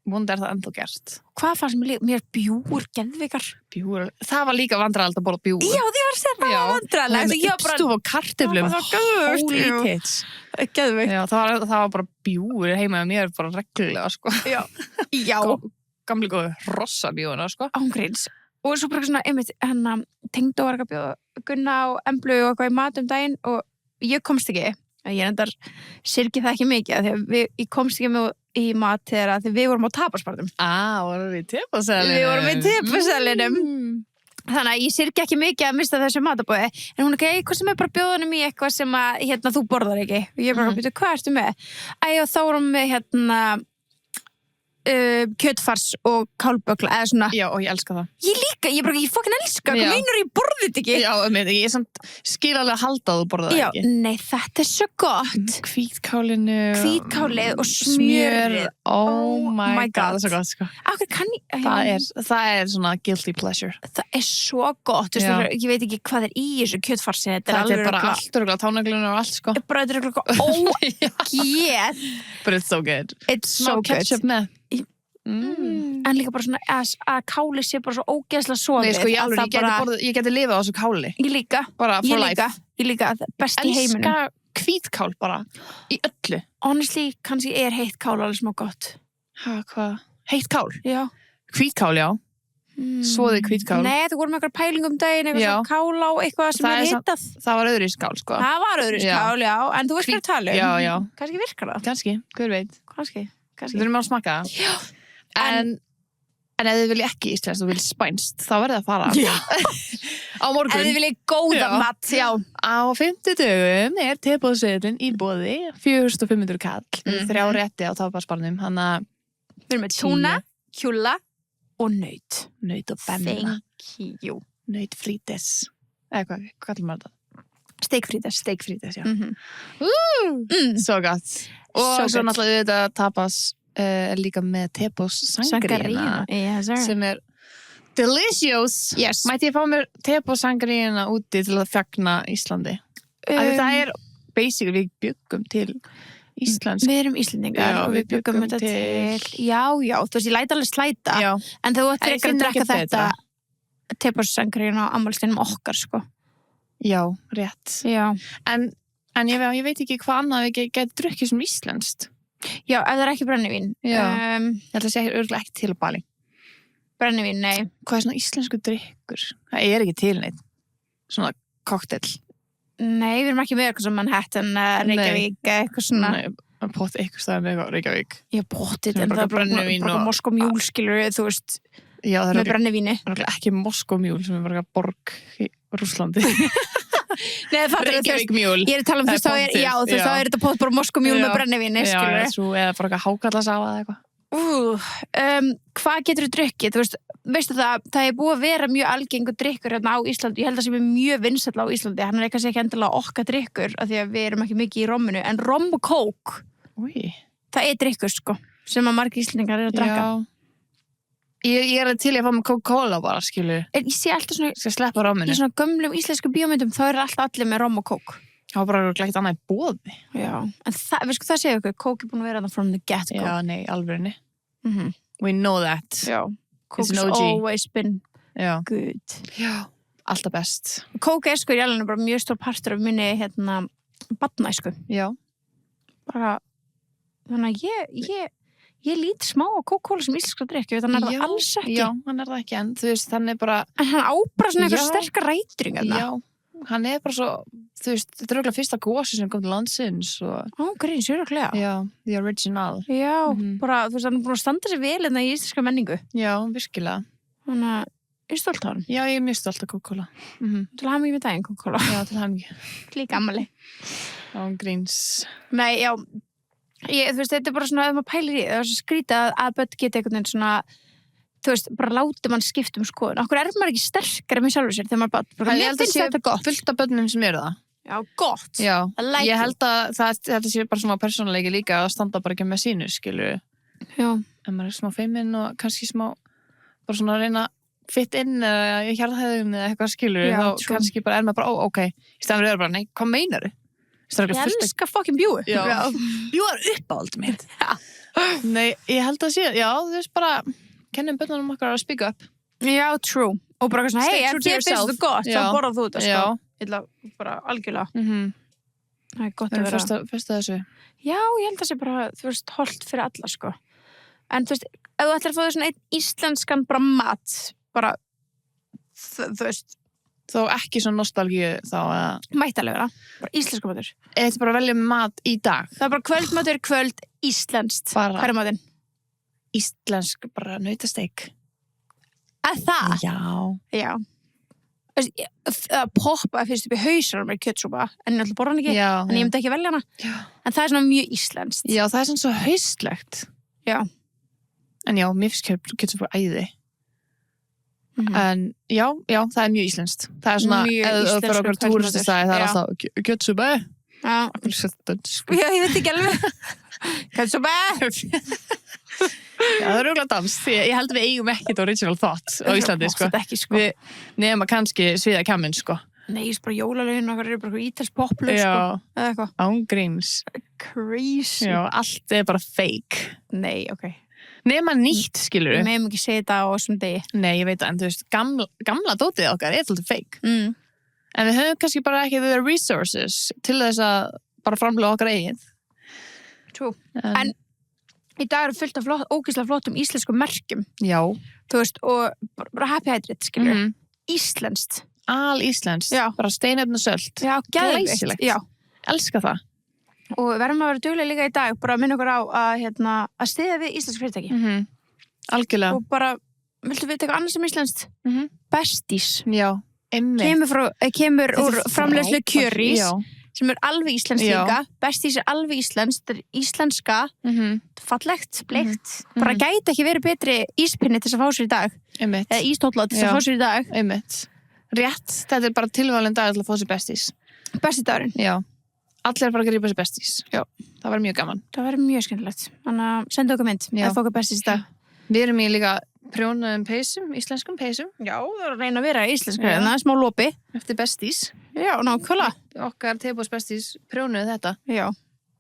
[SPEAKER 2] Vonandi er það ennþá gert.
[SPEAKER 1] Hvað fannst mér bjúr, geðvikar?
[SPEAKER 2] Bjúr. Það var líka vandræðalegt að borða bjúr.
[SPEAKER 1] Já, því var að segja það var vandræðilegt. Ég var bara,
[SPEAKER 2] Uppstúf og kartöflum.
[SPEAKER 1] Það var geðveikt,
[SPEAKER 2] Holy
[SPEAKER 1] jú.
[SPEAKER 2] tits.
[SPEAKER 1] geðvikt.
[SPEAKER 2] Já, það var bara bjúr heima með mér bara reglulega, sko.
[SPEAKER 1] Já. Já.
[SPEAKER 2] Gamli góðu rossabjúrna, sko.
[SPEAKER 1] Ángríns. Og svo bara svona, einmitt, tengdu var ekki að bjóða Gunna og Emblu og eitthvað í mat daginn og ég komst ekki. Ég endar syrgi það ekki mikið af því að ég komst ekki með í mat þegar við vorum á tapaspartum.
[SPEAKER 2] Vorum við í tepaselinum?
[SPEAKER 1] Við vorum í tepaselinum. Þannig að ég syrgi ekki mikið að mista þessu matabóði. En hún er ekki, hvað sem er bara bjóðunum í eitthvað sem að, þú borðar ekki. Og ég bara, hvað ertu með? Og þá vorum við, kjötfars og kálbökla eða svona.
[SPEAKER 2] Já, og ég elska það.
[SPEAKER 1] Ég fucking elska, hvað meinar ég borði þetta ekki?
[SPEAKER 2] Já, ég er samt skiljalega að halda að þú borða það ekki.
[SPEAKER 1] Nei, þetta er svo gott. Hvítkálið og smjörið.
[SPEAKER 2] Oh my god, það er svo gott, sko.
[SPEAKER 1] Akkur kann ég...
[SPEAKER 2] Það er svona guilty pleasure.
[SPEAKER 1] Það er svo gott, ég veit ekki hvað er í þessu kjötfarsi.
[SPEAKER 2] Það er bara allt örgulega, tánaglunar og allt, sko.
[SPEAKER 1] Bara þetta er eitthvað ógeð.
[SPEAKER 2] But it's so good.
[SPEAKER 1] It's so good.
[SPEAKER 2] Ketchup með.
[SPEAKER 1] En líka bara svona að káli sé bara svo ógeðslega soðið.
[SPEAKER 2] Nei, sko, ég geti lifað á þessu káli.
[SPEAKER 1] Ég líka.
[SPEAKER 2] Bara for life.
[SPEAKER 1] Ég líka, best í heiminum.
[SPEAKER 2] Elska hvítkál bara, í öllu.
[SPEAKER 1] Honestly, kannski er heitt kál alveg smá gott.
[SPEAKER 2] Hvað? Heitt kál?
[SPEAKER 1] Já.
[SPEAKER 2] Hvítkál, já. Svoðið hvítkál.
[SPEAKER 1] Nei, það voru með eitthvað pælingum daginn, eitthvað svona kál á eitthvað sem er hittað.
[SPEAKER 2] Það var öðru skál, sko.
[SPEAKER 1] Það var öðru skál, já. En þú veist hvað tala um.
[SPEAKER 2] Já.
[SPEAKER 1] Kannski virkar það.
[SPEAKER 2] Kannski, hver veit.
[SPEAKER 1] Kannski.
[SPEAKER 2] Við erum að smakka það. Já. En ef þið vilja ekki íslenskt og vilja spænst, þá verður það að fara á morgun.
[SPEAKER 1] Ef þið vilja góða mat, já.
[SPEAKER 2] Á 50 dögum er teboðseðlinn í boði 4.500 kall. 3 rétti á tapasparnum.
[SPEAKER 1] Við erum með túna, kjúla og naut.
[SPEAKER 2] Naut og benna.
[SPEAKER 1] Thank you.
[SPEAKER 2] Naut frítes. Eða hvað kallar maður þetta?
[SPEAKER 1] Steikfrítes.
[SPEAKER 2] Steikfrítes, já. Svo gott. Og svo náttúrulega þetta tapas er líka með tepos sangrína sem er delicious.
[SPEAKER 1] Yes.
[SPEAKER 2] Mætti ég fá mér tepos sangrína úti til að fagna Íslandi? Það er basically við byggum til íslensk.
[SPEAKER 1] Við erum Íslendingar og við byggum þetta til. Já, þú veist, ég læt alveg slæta. Já. En þú ætti ekki að drekka þetta tepos sangrína á ammálstinum okkar, sko.
[SPEAKER 2] Já, rétt.
[SPEAKER 1] Já.
[SPEAKER 2] En ég veit ekki hvað annað við getum drukkið sem íslenskt.
[SPEAKER 1] Já, ef það er ekki brennivín.
[SPEAKER 2] Já, ég held að segja örgulega ekki til að Bali.
[SPEAKER 1] Brennivín, nei.
[SPEAKER 2] Hvað er svona íslensku drykkur? Það er ekki til neitt. Svona koktel.
[SPEAKER 1] Nei, við erum ekki með eitthvað sem Manhattan, Reykjavík, eitthvað svona.
[SPEAKER 2] Nei, potið eitthvað staðar með Reykjavík.
[SPEAKER 1] Já, potið, en það er bara Moskó-mjúl, skilur við, þú veist, með brennivíni.
[SPEAKER 2] Það er ekki Moskó-mjúl sem er bara borg í Rússlandi.
[SPEAKER 1] Nei,
[SPEAKER 2] Reykjavík mjúl.
[SPEAKER 1] Ég er að tala um þá er þetta pott bara Moskó-mjúl með brennivíni, skilur við.
[SPEAKER 2] Já, eða bara eitthvað hákallasafa eða eitthvað.
[SPEAKER 1] Hvað getur þú drukkið? Þú veistu það er búið að vera mjög algengur drykkur hérna á Íslandi. Ég held að sem er mjög vinsæll á Íslandi. Hann er kannski ekki endilega okkar drykkur af því að við erum ekki mikið í romminu. En romm og kók, það er drykkur sko, sem að margir Íslendingar eru að drekka.
[SPEAKER 2] Ég er til að fá með Coca-Cola bara, skilu.
[SPEAKER 1] Ég sé alltaf svona,
[SPEAKER 2] skal sleppa romminu.
[SPEAKER 1] Í svona gömlum íslensku bíómyndum, þá eru alltaf allir með romm og kók.
[SPEAKER 2] Það var bara glætt annað í boði.
[SPEAKER 1] Já, en það segir okkur, kók er búin að vera þarna from the get-go.
[SPEAKER 2] Já, nei, alvörinni. We know that.
[SPEAKER 1] Já, kók has always been good.
[SPEAKER 2] Já, alltaf best.
[SPEAKER 1] Kók er sko í alveg bara mjög stór partur af minni, barnæsku.
[SPEAKER 2] Já.
[SPEAKER 1] Bara, þannig að ég lít smá á Coca-Cola sem íslenska drykk, ég veit hann það alls ekki.
[SPEAKER 2] Já, hann það ekki, en þú veist, hann bara...
[SPEAKER 1] En hann ábra svona eitthvað sterkar rætring.
[SPEAKER 2] Já, hann bara svo, þú veist, þetta er auðvitað fyrsta gósi sem kom til landsins og...
[SPEAKER 1] Gríns, öruglega.
[SPEAKER 2] Já, the original.
[SPEAKER 1] Já, bara, þú veist, hann búin að standa sér vel í íslenska menningu.
[SPEAKER 2] Já, virkilega.
[SPEAKER 1] Þannig að, ég stolt á hann.
[SPEAKER 2] Já, ég mjög stolt af Coca-Cola.
[SPEAKER 1] Til hamingju með daginn, Coca-Cola.
[SPEAKER 2] Já, til hamingju.
[SPEAKER 1] Líka ammali.
[SPEAKER 2] Gríns.
[SPEAKER 1] Nei, já, þú veist, þetta er bara svona, ef maður pælir í, það er svo skrítið að börn geta einhvern veginn svona, þú veist, bara láti mann skipta skoðun. Okkur er maður ekki sterkari með sjálfur sér þegar maður bara, mér finnst þetta gott.
[SPEAKER 2] Fullt af börnum sem eru það.
[SPEAKER 1] Já, gott.
[SPEAKER 2] Já, ég held að þetta sé bara svona persónuleiki líka að standa bara ekki með sínu, skilur.
[SPEAKER 1] Já.
[SPEAKER 2] En maður smá feiminn og kannski smá, bara svona að reyna fitt inn eða í hjarðhæðum eða eitthvað, skilur.
[SPEAKER 1] Já,
[SPEAKER 2] þá kannski bara maður bara, ok, í staðan fyrir bara, nei, hvað meinar
[SPEAKER 1] Ég elska fucking bjúu.
[SPEAKER 2] Já. Bjúu er uppáhald mitt. Nei, ég held að sé, já, þú veist bara, kennum börnunum okkar að speak up.
[SPEAKER 1] Já, true. Og bara svona, hei, ef þér finnst þetta gott, þá borðað þú þetta, sko.
[SPEAKER 2] Já.
[SPEAKER 1] Ég ætla bara algjörlega. Það er gott
[SPEAKER 2] að
[SPEAKER 1] vera.
[SPEAKER 2] Fyrsta þessu.
[SPEAKER 1] Já, ég held að það sé bara, þú veist, holdt fyrir alla, sko. En þú veist, ef þú ætlar að fá þér svona einn íslenskan bara mat, bara, þú veist,
[SPEAKER 2] þó ekki svona nostalgíu þá að...
[SPEAKER 1] Mætti alveg vera, bara íslensku matur.
[SPEAKER 2] Þetta bara velja mat í dag.
[SPEAKER 1] Það er bara kvöldmatur, íslenskt.
[SPEAKER 2] Bara...
[SPEAKER 1] Hvað er matinn?
[SPEAKER 2] Íslensk, bara nautasteik.
[SPEAKER 1] Það?
[SPEAKER 2] Já.
[SPEAKER 1] Já. Það poppaði fyrst upp í hausar með kjötsúpa, en ég ætla að borða hann ekki.
[SPEAKER 2] Já.
[SPEAKER 1] En ég myndi ekki velja hana. Já. En það er svona mjög íslenskt.
[SPEAKER 2] Já, það er svona svo hauslegt.
[SPEAKER 1] Já.
[SPEAKER 2] En já, mér finnst kjötsúpa æði. En já, það er mjög íslenskt. Það er svona, eða fyrir okkur túristastæði, það er alltaf kjötsúpa.
[SPEAKER 1] Já. Já, ég veit ekki alveg. Kjötsúpa.
[SPEAKER 2] Já, það er auðvitað dans. Ég held að við eigum ekkert original thought á Íslandi, sko.
[SPEAKER 1] Ekki, sko.
[SPEAKER 2] Við nema kannski sviða kjamin, sko.
[SPEAKER 1] Nei, bara jólalögin okkar eru bara ítals poplög, sko. Eða eitthvað.
[SPEAKER 2] Ángríns.
[SPEAKER 1] Crazy.
[SPEAKER 2] Já, allt er bara fake.
[SPEAKER 1] Nei, ok.
[SPEAKER 2] Nema nýtt, skilur við.
[SPEAKER 1] Við meðum ekki segja þetta á þessum degi.
[SPEAKER 2] Nei, ég veit það, en þú veist, gamla dótið okkar er alltaf fake. En við höfum kannski bara ekki the resources til þess að bara framlega okkar eigið.
[SPEAKER 1] True. En í dag eru fullt af ógeðslega flottum íslenskum merkjum.
[SPEAKER 2] Já.
[SPEAKER 1] Þú veist, og bara happy hydrate, skilur við. Íslenskt.
[SPEAKER 2] Íslenskt. Já. Bara steinefni og sölt.
[SPEAKER 1] Já, glæsilegt. Já.
[SPEAKER 2] Elska það.
[SPEAKER 1] Og við verðum að vera duglega líka í dag, bara að minna okkur á að styðja við íslensk fyrirtæki.
[SPEAKER 2] Algjörlega.
[SPEAKER 1] Og bara, viltu við eitthvað annars sem íslenskt? Bestís.
[SPEAKER 2] Já, einmitt.
[SPEAKER 1] Kemur úr framleiðslu Kjörís, sem er alveg íslenskt líka. Bestís er alveg íslenskt, þetta er íslenska, fallegt, bleikt. Bara gæti ekki verið betri íspinni til þess að fá sér í dag.
[SPEAKER 2] Einmitt.
[SPEAKER 1] Eða ístólla til þess að fá sér í dag.
[SPEAKER 2] Einmitt. Rétt, þetta er bara tilvalin dag til að fá sér bestís.
[SPEAKER 1] Bestidagurinn.
[SPEAKER 2] Já. Allir bara að grípa sér bestís. Já. Það var mjög gaman.
[SPEAKER 1] Það var mjög skemmtilegt. Þannig að senda okkur mynd að fá okkur bestís í dag.
[SPEAKER 2] Við erum í líka prjónuðum peysum, íslenskum peysum.
[SPEAKER 1] Já, það er að reyna að vera íslenskar. Það er smá lopi.
[SPEAKER 2] Eftir bestís.
[SPEAKER 1] Já, nákvæmlega.
[SPEAKER 2] Okkar teipós bestís prjónuð þetta.
[SPEAKER 1] Já.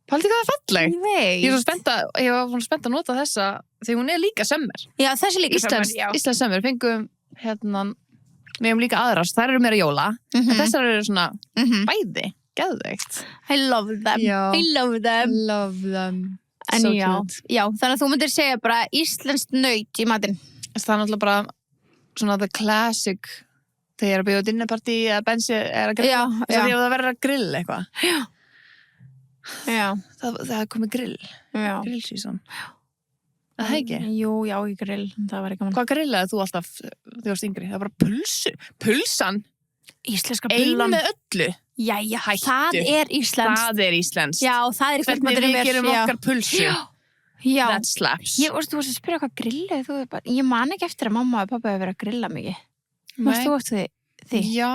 [SPEAKER 2] Pældi hvað það er falleg.
[SPEAKER 1] Nei.
[SPEAKER 2] Ég var spennt að nota þessa því hún er líka sömmer.
[SPEAKER 1] Já, þessi líka sömmer, já.
[SPEAKER 2] Íslensk sömmer. Fengum við hefum líka aðrar. Þær eru meira jóla. En þessar eru svona bæði. Geðveikt.
[SPEAKER 1] I love them.
[SPEAKER 2] Já.
[SPEAKER 1] I love them.
[SPEAKER 2] Love them.
[SPEAKER 1] En
[SPEAKER 2] so
[SPEAKER 1] já,
[SPEAKER 2] cute.
[SPEAKER 1] Já, þannig að þú myndir segja bara íslenskt naut í matinn.
[SPEAKER 2] Það er náttúrulega bara svona the classic þegar ég er að byrja á dinnerpartí eða Bensi er að grilla.
[SPEAKER 1] Já.
[SPEAKER 2] Þegar það verður að grilla eitthvað.
[SPEAKER 1] Já.
[SPEAKER 2] Það er komið grill.
[SPEAKER 1] Já.
[SPEAKER 2] Grillsíson. Það ekki?
[SPEAKER 1] Jú, já, í grill. Það var ekki mann.
[SPEAKER 2] Hvað grillaði þú alltaf þegar þú varst yngri? Það var bara pulsu. Pulsan?
[SPEAKER 1] Íslenska pullan.
[SPEAKER 2] Ein með öllu.
[SPEAKER 1] Jæja, það er íslenskt.
[SPEAKER 2] Það er íslenskt.
[SPEAKER 1] Já, það er
[SPEAKER 2] hvernig við gerum okkar pulsu.
[SPEAKER 1] Já.
[SPEAKER 2] That slaps.
[SPEAKER 1] Þú varst að spyrja hvað grilluð þú ég man ekki eftir að mamma og pappa hefur verið að grilla mikið. Varst þú eftir því?
[SPEAKER 2] Já.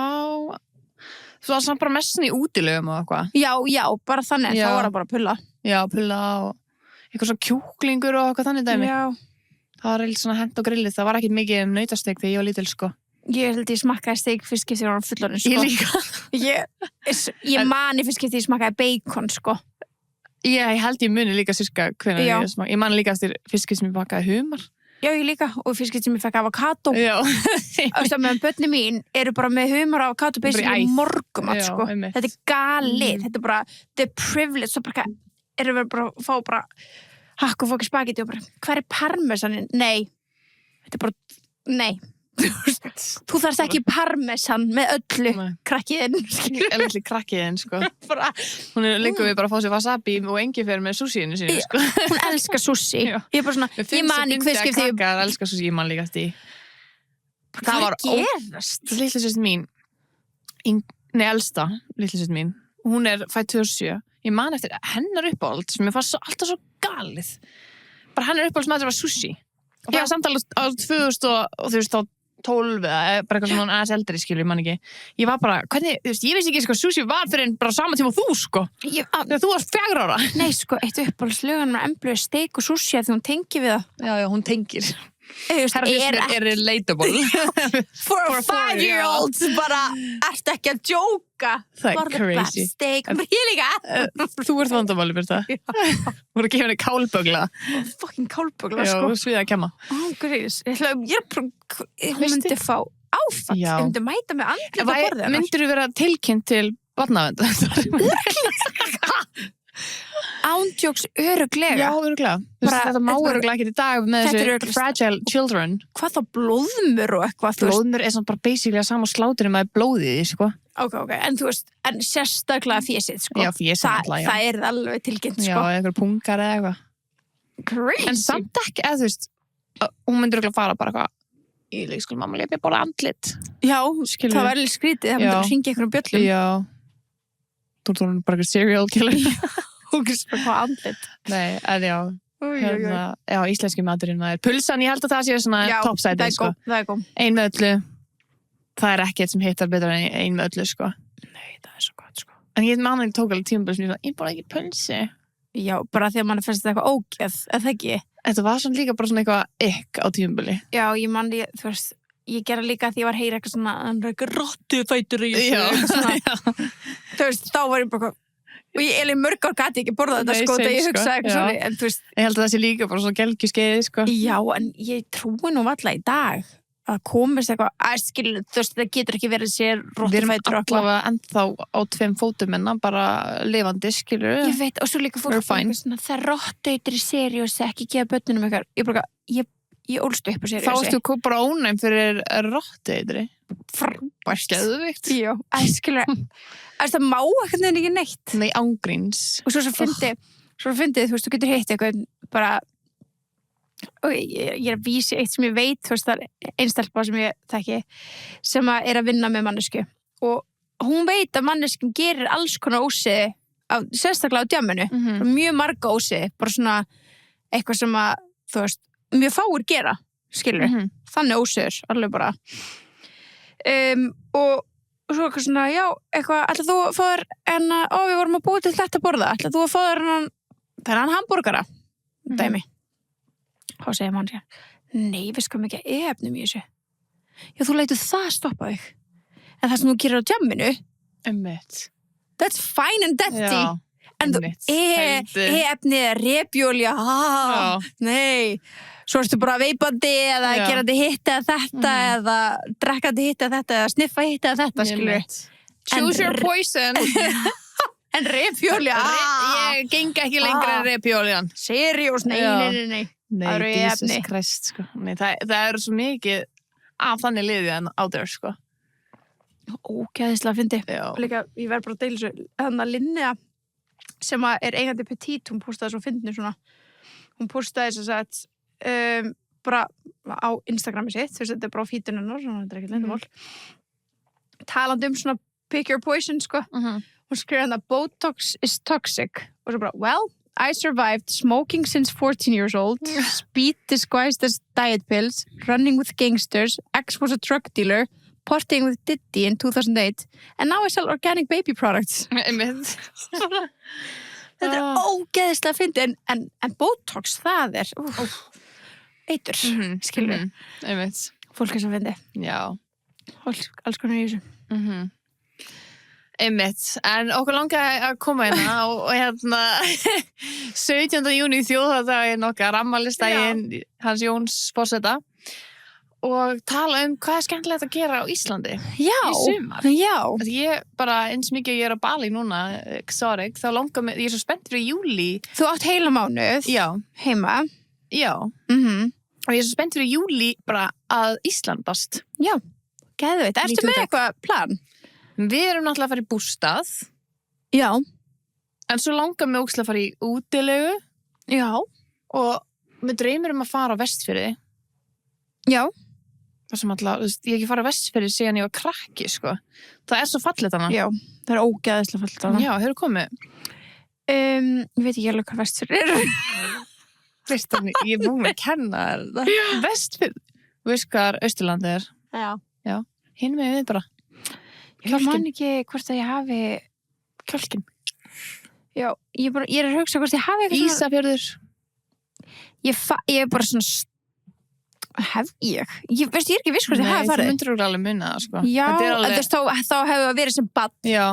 [SPEAKER 2] Þú var samt bara messin í útilegum og eitthvað.
[SPEAKER 1] Já, bara þannig.
[SPEAKER 2] Já.
[SPEAKER 1] Þá var það bara pulla.
[SPEAKER 2] Já, pulla og eitthvað svona kjúklingur og eitthvað þannig dæmi.
[SPEAKER 1] Já.
[SPEAKER 2] Það var eitthvað svona hent og grillið. Það var ekkert mikið nautastek þegar ég var lítil, sko.
[SPEAKER 1] Ég held ég smakkaði steik fyrst skipti þegar ég var fullorðin, sko.
[SPEAKER 2] Ég líka.
[SPEAKER 1] Ég mani fyrst skipti ég smakkaði bacon, sko.
[SPEAKER 2] Ég held ég muni líka sirka hvenær ég smakkaði. Ég mani líka eftir fyrst skipti sem ég bakaði humar.
[SPEAKER 1] Já, ég líka. Og fyrst skipti sem ég fekk avokado.
[SPEAKER 2] Já.
[SPEAKER 1] Meðan börnin mín eru bara með humar og avokado basically morgumat, sko.
[SPEAKER 2] Einmitt.
[SPEAKER 1] Þetta galið. Þetta bara, the privilege. Svo bara, erum við bara að fá bara hakk og fóki spagetti og bara, hver parmesanin? Nei. Þetta bara, nei. Þú þarft ekki parmesan með öllu krakkiðinn.
[SPEAKER 2] Elli krakkiðinn, sko. Hún er líka við bara að fá sér wasabi og engifer með sushiinu sínu, sko.
[SPEAKER 1] Hún elskar sushi. Ég er bara svona, ég man í hver skipti.
[SPEAKER 2] Krakkar elskar sushi, ég man líka eftir.
[SPEAKER 1] Það var gerast.
[SPEAKER 2] Litla systir mín, elsta litla systir mín, hún er fædd 2007. Ég man eftir hennar uppáhald sem ég fannst alltaf svo galið. Bara hennar uppáhald sem þetta var sushi. Og það var samtalið á 2012 eða bara eitthvað svona aðeins eldri, skilur, ég man ekki. Ég var bara, hvernig, þú veist, ég vissi ekki hvað sushi var fyrir en bara sama tíma og þú, sko. Þegar þú varst 4 ára.
[SPEAKER 1] Nei, sko, eitt uppáhaldslögan með emblu steik og sushi að því hún tengir við það.
[SPEAKER 2] Já, hún tengir.
[SPEAKER 1] Herra
[SPEAKER 2] er relatable.
[SPEAKER 1] For a 5-year-old, bara, ertu ekki að djóka.
[SPEAKER 2] Það er crazy.
[SPEAKER 1] Steik, ég líka.
[SPEAKER 2] Þú ert vandamáli, Birta. Þú voru að gefa henni kálbögla.
[SPEAKER 1] Fucking kálbögla, sko.
[SPEAKER 2] Já, sviða að kemma.
[SPEAKER 1] Ég myndi fá áfall. Ég myndi mæta með andlit á borðið.
[SPEAKER 2] Myndir þú vera tilkynnt til barnaverndarnefndar?
[SPEAKER 1] Ándjóks öruglega.
[SPEAKER 2] Já, öruglega. Þetta má öruglega ekki í dag með þessu fragile children.
[SPEAKER 1] Hvað þá blóðmur og eitthvað?
[SPEAKER 2] Blóðmur er svona bara basically að sama sláturinn með blóðið í, sko.
[SPEAKER 1] Ok. En þú veist, en sérstaklega fésið, sko.
[SPEAKER 2] Já, fésið alltaf, já.
[SPEAKER 1] Það er alveg tilkynnt, sko.
[SPEAKER 2] Já, eitthvað pungar eða eitthvað.
[SPEAKER 1] Crazy.
[SPEAKER 2] En samt ekki, eða þú veist, hún myndir öruglega fara bara eitthvað í leikskóla, mamma, ég er bara andlit.
[SPEAKER 1] Já, það var alveg skrítið. Það myndir að hringja einhverjum bjöllum.
[SPEAKER 2] Já. Þú er bara eitthvað serial killer.
[SPEAKER 1] Hún er svona hvað andlit.
[SPEAKER 2] Nei, en já. Já, íslenski maturinn er pulsan, ég held að það sé svona toppsætið, sko.
[SPEAKER 1] Já, það er góð.
[SPEAKER 2] Ein með öllu. Það er ekkert sem hittar betur en ein með öllu, sko.
[SPEAKER 1] Nei, það er svo gott, sko.
[SPEAKER 2] En ég tók alveg tímabil sem ég bara ekki pulsi.
[SPEAKER 1] Já, bara því að mann finnst þetta eitthvað ógeð, eða ekki?
[SPEAKER 2] Þetta var svona líka bara svona eitthvað á tímabili. Já,
[SPEAKER 1] þú veist, ég gera líka því ég var að heyra eitthvað svona, hann er eitthvað rottufætur í þessu. Þú veist, þá var ég bara og ég mörg ár gati ekki borða þetta, sko, þegar ég hugsaði eitthvað svona, en þú veist.
[SPEAKER 2] Ég held að það sé líka bara svona gelgjuskeiði, sko.
[SPEAKER 1] Já, en ég trúi nú alla í dag að komist eitthvað, skilur, þú veist, það getur ekki verið sér rottufætur og eitthvað.
[SPEAKER 2] Við erum allavega ennþá á 2 fótum enna, bara lifandi, skilur.
[SPEAKER 1] Ég veit, og svo líka fólk svona, það er rottautur í seriósi, ekki gefa börnunum eitthvað. Ég ólst upp á seriósi.
[SPEAKER 2] Þá varstu bara ónæm fyrir rottautri.
[SPEAKER 1] Frábært.
[SPEAKER 2] Geðvikt.
[SPEAKER 1] Já, skilur, það má eitthvað nefnir ekki neitt.
[SPEAKER 2] Nei, ángríns.
[SPEAKER 1] Og svo fyndið, þú veist, þú getur hitt eitthvað bara, og ég er að vísi eitt sem ég veit, þú veist, það er einstelpa sem ég þekki, sem er að vinna með mannesku. Og hún veit að manneskun gerir alls konar ósiði, sérstaklega á djamminu. Mjög marga ósiði, bara svona eitthvað sem að, þú veist, mjög fáir gera, skilur. Þannig ósiður, alveg bara. Og svo eitthvað svona, já, eitthvað, ætla þú að fá þér við vorum að búa til þetta borða, ætla þú að fá þér þennan hamborgara, dæmi. Þá segir mann sér, nei, við skum ekki efnum í þessu. Já, þú leitur það stoppa þig. En það sem þú gerir á djamminu, that's fine and dandy.
[SPEAKER 2] Já,
[SPEAKER 1] en þú, efnið er repjólja, nei. Svo ertu bara veipandi eða gerandi hitt eða þetta eða drekkandi hitt eða þetta eða sniffa hitt eða þetta, skilur.
[SPEAKER 2] Choose your poison.
[SPEAKER 1] En repjólja.
[SPEAKER 2] Ég geng ekki lengra en repjóljan.
[SPEAKER 1] Seriós, nei.
[SPEAKER 2] Nei, Jesus Christ, sko. Nei, það er svo mikið af þannig liðið en out there, sko.
[SPEAKER 1] Ógeðislega fyndi. Líka, ég verð bara að deila svo. Þannig að Linnea, sem er eigandi Petit, hún postaði svo fyndinu svona. Hún postaði þess að bara á Instagrami sitt, þú veist, þetta er bara á fítununnar, svona, þetta er ekkert leyndamál. Talandi svona pick your poison, sko. Hún skrifaði að Botox is toxic. Og svo bara, well, I survived smoking since 14 years old, speed disguised as diet pills, running with gangsters, ex was a drug dealer, partying with Diddy in 2008, and now I sell organic baby products. Þetta ógeðslega fyndið, en Botox, það eitur, skilur. Fólk sem fyndið.
[SPEAKER 2] Já.
[SPEAKER 1] Alls konar í þessu.
[SPEAKER 2] Einmitt, en okkur langaði að koma hérna og hérna 17. júní þjóðardaginn okkar, afmælisdaginn hans Jóns forseta og tala hvað skemmtilegt að gera á Íslandi í sumar.
[SPEAKER 1] Já.
[SPEAKER 2] Ég bara, eins mikið ég á Bali núna, exotic, þá langar mig, ég svo spennt fyrir júlí.
[SPEAKER 1] Þú átt heila mánuð heima.
[SPEAKER 2] Já. Og ég svo spennt fyrir júlí bara að Íslandast.
[SPEAKER 1] Já, geðveit. Ertu með eitthvað plan?
[SPEAKER 2] Við erum náttúrulega að fara í bústað.
[SPEAKER 1] Já.
[SPEAKER 2] En svo langar mig ógeðslega að fara í útilegu.
[SPEAKER 1] Já.
[SPEAKER 2] Og við dreymir að fara á Vestfirði.
[SPEAKER 1] Já.
[SPEAKER 2] Það sem alltaf, ég hef ekki farið á Vestfirði síðan ég var krakki, sko. Það svo fallegt hana.
[SPEAKER 1] Já, það ógeðslega fallegt hana.
[SPEAKER 2] Já, hefur komið?
[SPEAKER 1] Ég veit ekki alveg hvað Vestfirði
[SPEAKER 2] Kristan, ég er búin að kenna það. Vestfirði. Þú veist hvað Austurlandi er?
[SPEAKER 1] Já.
[SPEAKER 2] Hinn með við bara.
[SPEAKER 1] Ég man ekki hvort að ég hafi
[SPEAKER 2] Kjálkin.
[SPEAKER 1] Já, ég er að hugsa hvort ég hafi eitthvað
[SPEAKER 2] Ísafjörður.
[SPEAKER 1] Ég er bara svona ég er ekki viss hvort ég hafi farið.
[SPEAKER 2] Nei, þú myndir alveg munna það, sko.
[SPEAKER 1] Já,
[SPEAKER 2] alveg...
[SPEAKER 1] þá hefur það verið sem barn.
[SPEAKER 2] Já.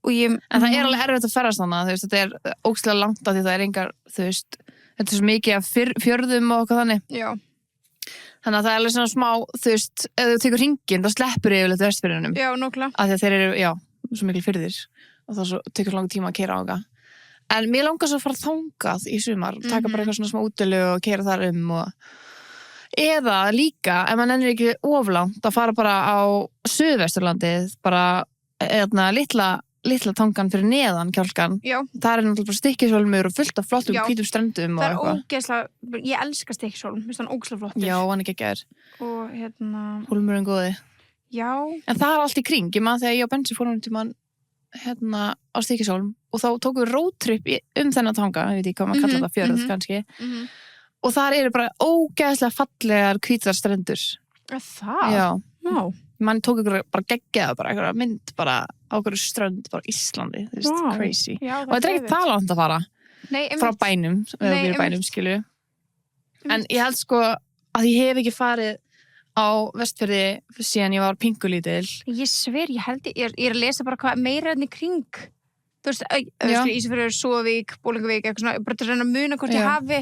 [SPEAKER 1] En
[SPEAKER 2] það er alveg erfitt að ferðast þannig, þú veist, þetta er ógeðslega langt af því það er engar, þú veist, þetta er svo mikið af fjörðum og eitthvað þannig.
[SPEAKER 1] Já.
[SPEAKER 2] Þannig að það er alveg svona smá, þú veist, ef þú tekur hringinn, þá sleppur yfirleitt Vestfirðinum.
[SPEAKER 1] Já, nákvæmlega.
[SPEAKER 2] Af því að þeir eru, svo mikil firðir og það tekur langt tíma að keyra á það. En mér langar svo að fara þangað í sumar, taka bara eitthvað svona smá útilegu og keyra þar eða líka, ef maður nennir ekki oflangt, að fara bara á Suðvesturlandið, bara litla tangan fyrir neðan Kjálkan.
[SPEAKER 1] Já.
[SPEAKER 2] Það er náttúrulega bara Stykkishólmur og fullt af flottum hvítum ströndum og eitthvað.
[SPEAKER 1] Það er ógeðslega, ég elska Stykkishólm, mér finnst hann ógeðslega flottur.
[SPEAKER 2] Já, hann er geggjaður.
[SPEAKER 1] Og
[SPEAKER 2] Hólmurinn góði.
[SPEAKER 1] Já.
[SPEAKER 2] En það er allt í kring, ég maður þegar ég og Bensi fórum tímann á Stykkishólm og þá tókum við roadtrip þennan tanga, ég veit ekki hvað maður kalla það, fjörð kannski. Og þar eru bara ógeðslega fallegar hvítar strendur.
[SPEAKER 1] Það?
[SPEAKER 2] Já.
[SPEAKER 1] Já.
[SPEAKER 2] Man tók ykkur bara geggjaða bara einhverja mynd bara á einhverju strönd bara Íslandi, þú veist, crazy. Já, og þetta er ekki talant að fara.
[SPEAKER 1] Nei,
[SPEAKER 2] frá bænum, eða við erum bænum, skilju. En ég held sko að ég hef ekki farið á Vestfirði síðan ég var pingulítil.
[SPEAKER 1] Ég sver, ég er að lesa bara hvað meira enn í kring. Þú veist, Ísafjörður, Súðavík, Bólingavík, eitthvað svona, bara til að reyna að muna hvort ég hafi.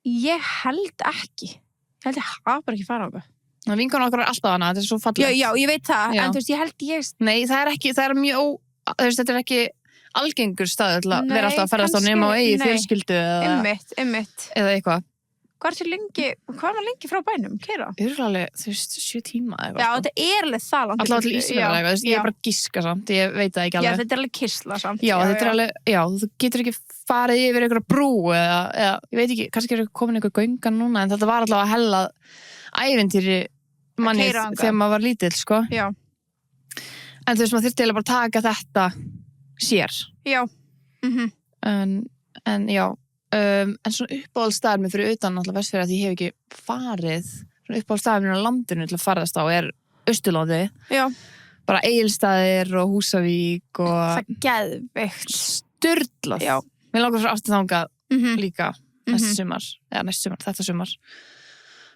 [SPEAKER 1] Ég held ekki. Ég held ég hafa bara ekki farað á það.
[SPEAKER 2] Vinkonur okkar er alltaf hana, þetta er svo fallegt.
[SPEAKER 1] Já, ég veit það, en þú veist, ég held ég...
[SPEAKER 2] Nei, það er mjög, þú veist, þetta er ekki algengur staður til að vera alltaf að ferðast á nema og eigið fjölskyldu
[SPEAKER 1] Einmitt.
[SPEAKER 2] Eða eitthvað.
[SPEAKER 1] Hvað er maður lengi frá bænum, Keira?
[SPEAKER 2] Alveg, þú veist, 7 tíma eitthvað.
[SPEAKER 1] Já, þetta er alveg það langt.
[SPEAKER 2] Alltaf til Ísafjörður eitthvað, ég er bara giska samt, ég veit það ekki alveg.
[SPEAKER 1] Já, þetta er alveg kistla samt.
[SPEAKER 2] Já, þetta er alveg, þú getur ekki farið yfir einhverja brú eða, ég veit ekki, kannski er komin einhver göngan núna, en þetta var alltaf að hella ævintýri manni þegar maður var lítill, sko.
[SPEAKER 1] Já.
[SPEAKER 2] En þú veist, maður þurfti bara að taka þetta sér.
[SPEAKER 1] Já.
[SPEAKER 2] En já, en svona uppáhaldsstaðar með fyrir utan alltaf Vestfirði að ég hef ekki farið, svona uppáhaldsstaðar með landinu til að farðast á er Austurlandi. Já. Bara Egilsstaðir og Húsavík og...
[SPEAKER 1] Það geðveikt.
[SPEAKER 2] Sturlað. Já. Mér langar svo aftur þangað líka þetta sumar.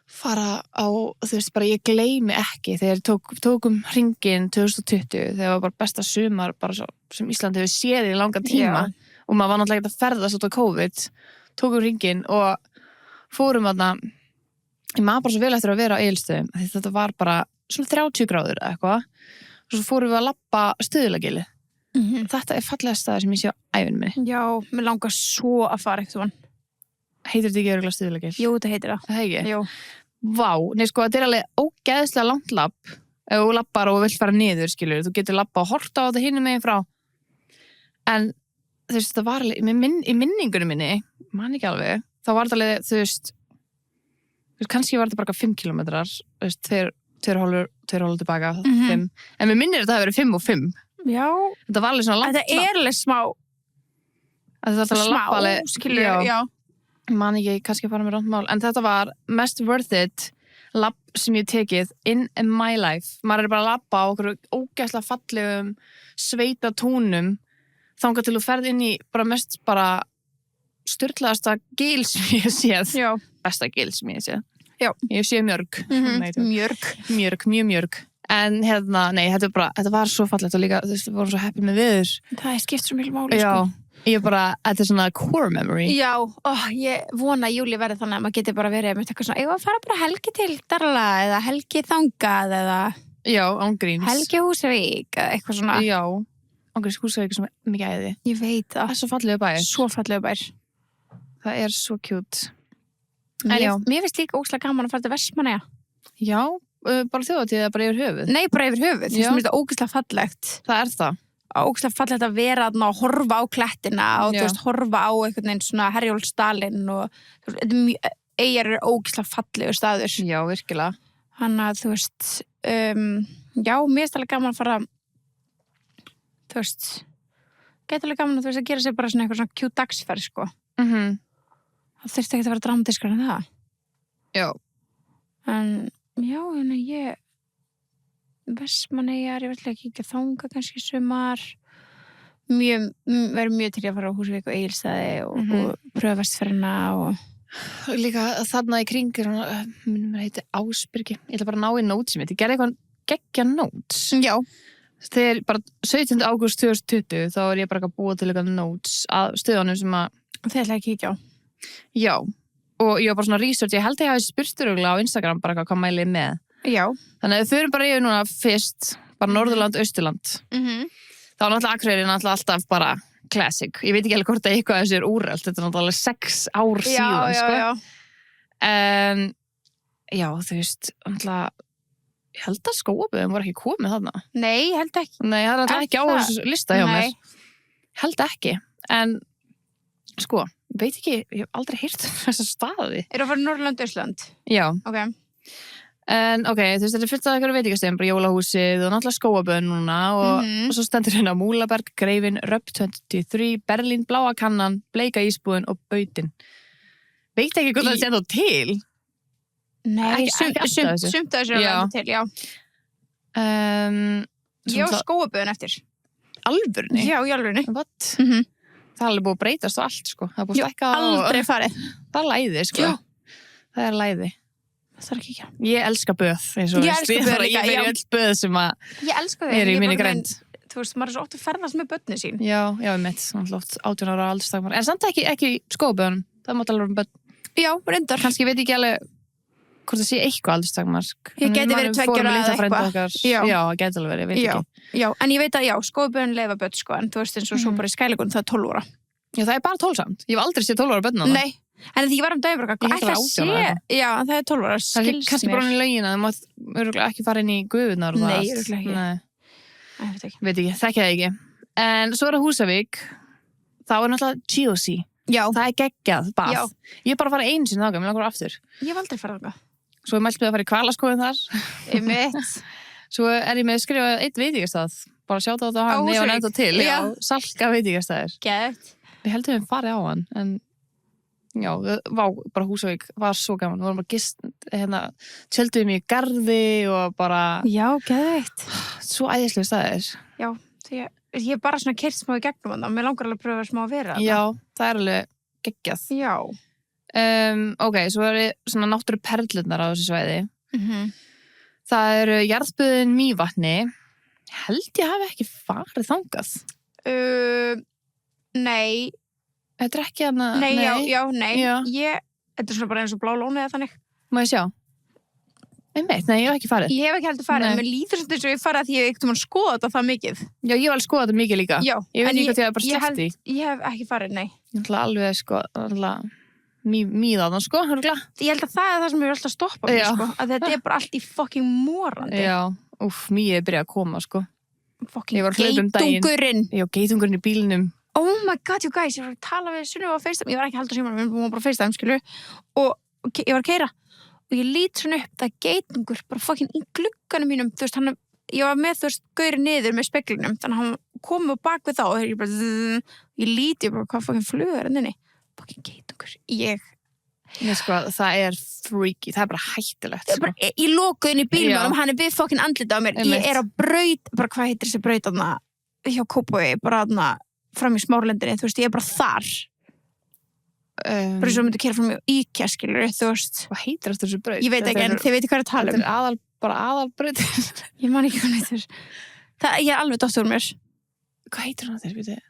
[SPEAKER 2] Fara á, þú veist, bara ég gleymi ekki þegar tókum hringinn 2020, þegar var bara besta sumar bara svo, sem Ísland hefur séð í langan tíma og maður var náttúrulega ekki að ferðast út á COVID, tókum hringinn og fórum þarna, ég maður bara svo vel eftir að vera á Egilsstöðum, því þetta var bara svona 30 gráður eða eitthvað og svo fórum við að labba Stuðlagilið. Þetta er fallega staður sem ég sé á ævinu minni. Já, mér langar svo að fara eitthvað. Heitir þetta ekki örugglega Stuðlagil? Jú, þetta heitir það. Það ekki? Jú. Vá, nei sko, þetta er alveg ógeðslega langt labb ef þú lappar og vilt fara niður, skilur. Þú getur labba og horta á þetta hinum megin frá. En þú veist, það var alveg, í minningunum minni, man ekki alveg, þá var þetta alveg, þú veist, kannski var þetta bara 5 kilometrar, þú veist, 2 hálfur tilbaka, 5. En mér minnir þetta að það hafi verið 5 og 5. Já. Þetta var alveg svona langt. Þetta er alveg smá,
[SPEAKER 1] smá, skilur, já.
[SPEAKER 2] Man ekki, kannski fara með rátt mál, en þetta var mest worth it labb sem ég tekið in my life. Maður bara að labba á okkur ógeðslega fallegum sveita túnum þangað til þú ferð inn í bara mest bara sturlaðasta gil sem ég hef séð.
[SPEAKER 1] Já.
[SPEAKER 2] Besta gil sem ég hef séð.
[SPEAKER 1] Já.
[SPEAKER 2] Ég hef séð mjörg.
[SPEAKER 1] Mjörg.
[SPEAKER 2] Mjög mjörg. En nei, þetta var svo fallegt og líka, þú veist, við vorum svo heppin með viður.
[SPEAKER 1] Það skipt svo miklu máli,
[SPEAKER 2] Já. Ég þetta svona core memory.
[SPEAKER 1] Já, ég vona að júli verði þannig að maður geti bara verið með eitthvað svona, ég var að fara bara helgi til Darla eða helgi þangað eða
[SPEAKER 2] Já, ángríns.
[SPEAKER 1] Helgi Húsavík eða eitthvað svona.
[SPEAKER 2] Já, ángríns Húsavík sem mikið æði.
[SPEAKER 1] Ég veit það.
[SPEAKER 2] Það er svo fallegu bær.
[SPEAKER 1] Svo fallegu bær.
[SPEAKER 2] Það er svo cute.
[SPEAKER 1] Mér finnst líka ógeðslega gaman að fara til Vestmannaeyja.
[SPEAKER 2] Já, bara þjóðatíð eða bara yfir höfuð?
[SPEAKER 1] Nei, bara yfir höfuð. Þess að mér finnst það ógeðslega fallegt.
[SPEAKER 2] Það er það.
[SPEAKER 1] Ógeðslega fallegt að vera þarna og horfa á klettina og þú veist, horfa á einhvern veginn svona Herjólfsdalinn og þú veist, Eyjar eru ógeðslega fallegur staður.
[SPEAKER 2] Já, virkilega.
[SPEAKER 1] Þannig að þú veist, já, mér finnst alveg gaman að fara, þú veist, geta alveg gaman að gera sér bara svona eitthvað svona cute dagsferð, sko. Það þurfti ekki að vera dramatískar en það.
[SPEAKER 2] Já.
[SPEAKER 1] En, já, Vestmannaeyjar, ég vil ekki þangað kannski sumar. Verður mjög til að fara á Húsavík og Egilsstaði og pröfa Vestfirðina og...
[SPEAKER 2] Líka þarna í kring mér heiti Ásbyrgi. Ég ætla bara að ná í notes mitt. Ég gerði eitthvað geggja notes.
[SPEAKER 1] Já.
[SPEAKER 2] Þegar bara 17. ágúst 2020 þá er ég bara að búa til eitthvað notes að stöðunum sem að...
[SPEAKER 1] Þið ætla ekki kíkja á.
[SPEAKER 2] Já. Og ég var bara svona research. Ég held að ég hafi spurtur á Instagram bara hvað mælið með.
[SPEAKER 1] Já.
[SPEAKER 2] Þannig að þau förum bara yfir núna fyrst, bara Norðurland, Austurland. Þá er náttúrulega Akureyri alltaf bara classic. Ég veit ekki alveg hvort að eitthvað þessu er úrrelt. Þetta er náttúrulega 6 ár síðan, sko.
[SPEAKER 1] Já.
[SPEAKER 2] En, já, þú veist, náttúrulega, ég held að Skógaböðum voru ekki komið þarna.
[SPEAKER 1] Nei, ég held ekki.
[SPEAKER 2] Nei, það er alltaf ekki á þessu lista hjá mér. Held ekki. En, sko, veit ekki, ég hef aldrei heyrt þessa staði.
[SPEAKER 1] Eru að fara Norðurland, Austurland?
[SPEAKER 2] Já.
[SPEAKER 1] Ok.
[SPEAKER 2] En ok, þú veist, þetta er fyrst að eitthvað veitingastöðum, bara Jólahúsið og náttúrulega Skógaböðin núna og svo stendur hérna Múlaberg, Greifinn, Röpp 23, Berlín, Bláa kannan, Bleika ísbúðin og Bautin. Veit ekki hvað það sé þá til?
[SPEAKER 1] Nei,
[SPEAKER 2] sumt af
[SPEAKER 1] þessu er alveg til, já. Ég á Skógaböðin eftir.
[SPEAKER 2] Alvörni?
[SPEAKER 1] Já, í alvörni.
[SPEAKER 2] What? Það er alveg búið að breytast og allt, sko. Það er búið að stækka
[SPEAKER 1] aldrei farið.
[SPEAKER 2] Það er læði, sko. Já. Það er læði.
[SPEAKER 1] Það er ekki ekki.
[SPEAKER 2] Ég elska böð.
[SPEAKER 1] Ég elska böð líka.
[SPEAKER 2] Ég verið öll böð sem
[SPEAKER 1] eru
[SPEAKER 2] í minni grænt.
[SPEAKER 1] Þú veist, maður er svo oft að ferðast með börnin sín.
[SPEAKER 2] Já, ég mitt. 18 ára aldurstakmark. En samt ekki Skógaböðunum. Það mátt alveg börn.
[SPEAKER 1] Já, reyndar.
[SPEAKER 2] Kannski veit ég ekki alveg hvort það sé eitthvað aldurstakmark.
[SPEAKER 1] Ég geti verið 2 ára eða eitthvað.
[SPEAKER 2] Já, geti alveg verið, ég veit ekki.
[SPEAKER 1] Já, en ég veit að Skógaböðun leyfa börn, sko, en þú veist eins og svo bara í Skælingun, það er 12 ára.
[SPEAKER 2] Já, það er bara 12 samt. Ég hef aldrei séð 12 ára börn á það.
[SPEAKER 1] Nei, en því ég var daginn bara,
[SPEAKER 2] hvað ætla að sé?
[SPEAKER 1] Já, það er 12 ára, skilst mér.
[SPEAKER 2] Það er kannski bara í lögin að það mátt örugglega ekki fara inn í gufunar og það.
[SPEAKER 1] Nei, örugglega
[SPEAKER 2] ekki. Veit ekki, þekki það ekki. En svo er það Húsavík. Þá er náttúrulega GOC. Já. Það er geggjað bað. Já. Ég er bara að fara einu sinni þangað, mér langar aftur. Ég hef aldrei farið þangað. Svo er mælt með að fara í hvalaskoðun þar. Einmitt. Svo er ég með að skrifa eitt veitingastað. Bara sjáta á þetta hann, ég var nefnt á til. Já, Salka veitingastæðir. Gett. Við heldum við farið á hann, en já, bara Húsavík var svo gaman. Við vorum bara gist, tjöldum við í garði og bara... Já, geðveikt. Svo æðislega staðir. Já, því ég hef bara svona keyrt smá í gegnum hann og mér langar alveg að pröfa smá að vera þarna. Já, það er alveg geggjað. Já. Ok, svo eru svona náttúru perlurnar á þessu svæði. Það eru jarðböðin Mývatni. Held ég hafi ekki farið þangað. Nei. Þetta er ekki hana... Nei. Þetta er svona bara eins og blá lónið eða þannig. Má ég sjá? Nei, ég hef ekki farið. Ég hef ekki heldur farið, en mér líður svona eins og ég farið að ég hef ekkert skoðað þetta það mikið. Já, ég hef alveg skoðað þetta mikið líka. Já. Ég veit ekki hvað ég hef bara sleppt í. Ég hef ekki farið, nei. Ég ætla alveg, sko, mýðaðan, sko, hörgla. Ég held að það er það sem ég vil alltaf stoppa mig, sko. Að þetta er bara allt í fucking morandi. Já, mýið er byrjað að koma, sko. Fucking geitungurinn. Já, geitungurinn í bílnum. Oh my god, you guys, ég var að tala við Sunniva á FaceTime. Ég var ekki heldur símanum, við vorum bara á FaceTime, skilu. Og ég var að keyra. Og ég lít svona upp, það geitungur bara fucking í glugganum mínum, þú veist, ég var með, þú veist, gauri niður með speglinum, þannig að hann
[SPEAKER 1] komum á bak við þá og ég bara, ég líti bara hvað fucking flugur henni. Fucking geitungur.
[SPEAKER 2] Sko, það er freaky, það er bara hættulegt.
[SPEAKER 1] Bara, ég loku inn í bílum hann við fucking andlita á mér. Ég á braut, bara hvað heitir þessi braut þarna hjá Kópavogi, bara þarna fram í Smáralindinni, þú veist, ég bara þar. Bara svo myndi keyra fram í IKEA, skilur, þú veist.
[SPEAKER 2] Hvað heitir þessi braut?
[SPEAKER 1] Ég veit ekki, en þið veitir hvað að tala
[SPEAKER 2] Þetta er bara aðalbraut.
[SPEAKER 1] Ég man ekki hvað heitir. Ég er alveg dóttur úr mér.
[SPEAKER 2] Hvað heitir hann þeir, veit ég?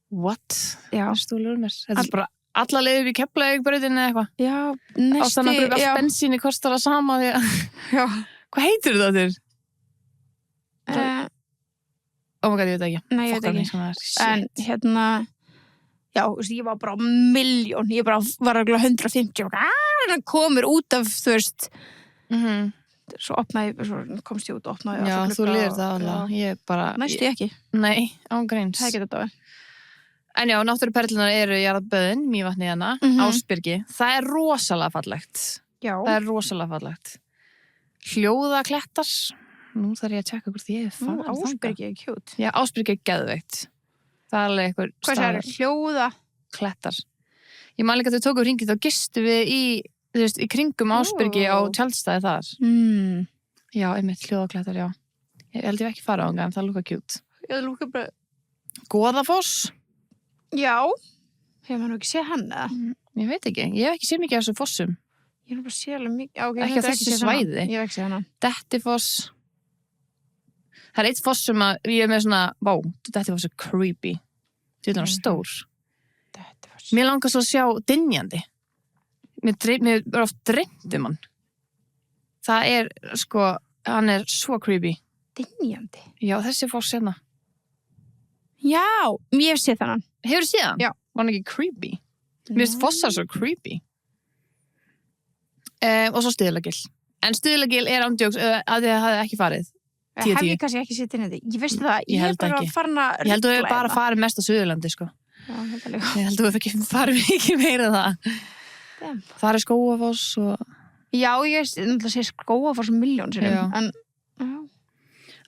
[SPEAKER 2] What?
[SPEAKER 1] Já.
[SPEAKER 2] Stúlur úr mér. Þetta er bara alla leiðir í Keflavíkurbrautinni eða eitthvað.
[SPEAKER 1] Já, næstu.
[SPEAKER 2] Ástæðan að allt bensíni kostar að sama því að...
[SPEAKER 1] Já.
[SPEAKER 2] Hvað heitir það þér? Oh my god, ég veit ekki.
[SPEAKER 1] Nei, ég veit ekki. En já, ég var bara milljón. Ég bara var að 150. Það komur út af, þú veist. Svo komst ég út og opnaði.
[SPEAKER 2] Já, þú lýðir það alveg. Ég bara...
[SPEAKER 1] Næstu ég ekki.
[SPEAKER 2] Nei, ángreins.
[SPEAKER 1] Það getur þetta.
[SPEAKER 2] En já, náttúruperlunar eru Jarðarböðin, Mývatni hérna, Ásbyrgi. Það er rosalega fallegt.
[SPEAKER 1] Já.
[SPEAKER 2] Það er rosalega fallegt. Hljóðaklettar. Nú þarf ég að tjekka hvort ég farið þangað.
[SPEAKER 1] Ásbyrgi er kjút.
[SPEAKER 2] Já, Ásbyrgi er geðveikt. Það er alveg einhver
[SPEAKER 1] Hvað er
[SPEAKER 2] hljóðaklettar. Ég man líka að þau tóku hringið og gistu við í kringum Ásbyrgi á tjaldstæði þar. Já, einmitt hljóðaklettar, já. Ég held ég ekki fara á hana, en það lúka kjút.
[SPEAKER 1] Það lúka bara...
[SPEAKER 2] Goðafoss.
[SPEAKER 1] Já, hefur maður ekki séð hann eða?
[SPEAKER 2] Ég veit ekki, ég hef ekki séð mikið af þessum fossum.
[SPEAKER 1] Ég hef bara séð alveg mikið. Okay,
[SPEAKER 2] ekki á þessu svæði.
[SPEAKER 1] Ég hef ekki séð hann.
[SPEAKER 2] Dettifoss. Það er eitt foss sem að ég er með svona, Dettifoss er creepy. Þetta er stór.
[SPEAKER 1] Dettifoss.
[SPEAKER 2] Mér langar svo að sjá dynjandi. Mér er oft dreymt hann. Það er, sko, hann er svo creepy.
[SPEAKER 1] Dynjandi?
[SPEAKER 2] Já, þessi foss hérna.
[SPEAKER 1] Já, ég hef séð þannan.
[SPEAKER 2] Hefur þú séð hann?
[SPEAKER 1] Já.
[SPEAKER 2] Var hann ekki creepy? Mér finnst fossar svo creepy. Og svo Stuðlagil. En Stuðlagil er ándjóks að þið hafði ekki farið. 10-10.
[SPEAKER 1] Hef ég kannski ekki séð dynjandi? Ég veist það, ég hef bara farin að
[SPEAKER 2] ég held að þú hefur bara farið mest á Suðurlandi, sko.
[SPEAKER 1] Já, held að líka.
[SPEAKER 2] Ég held að þú hefur ekki farið mikið meira það. Það er Skógafoss og...
[SPEAKER 1] Já, ég náttúrulega sé Skógafoss milljón sinum. En, já.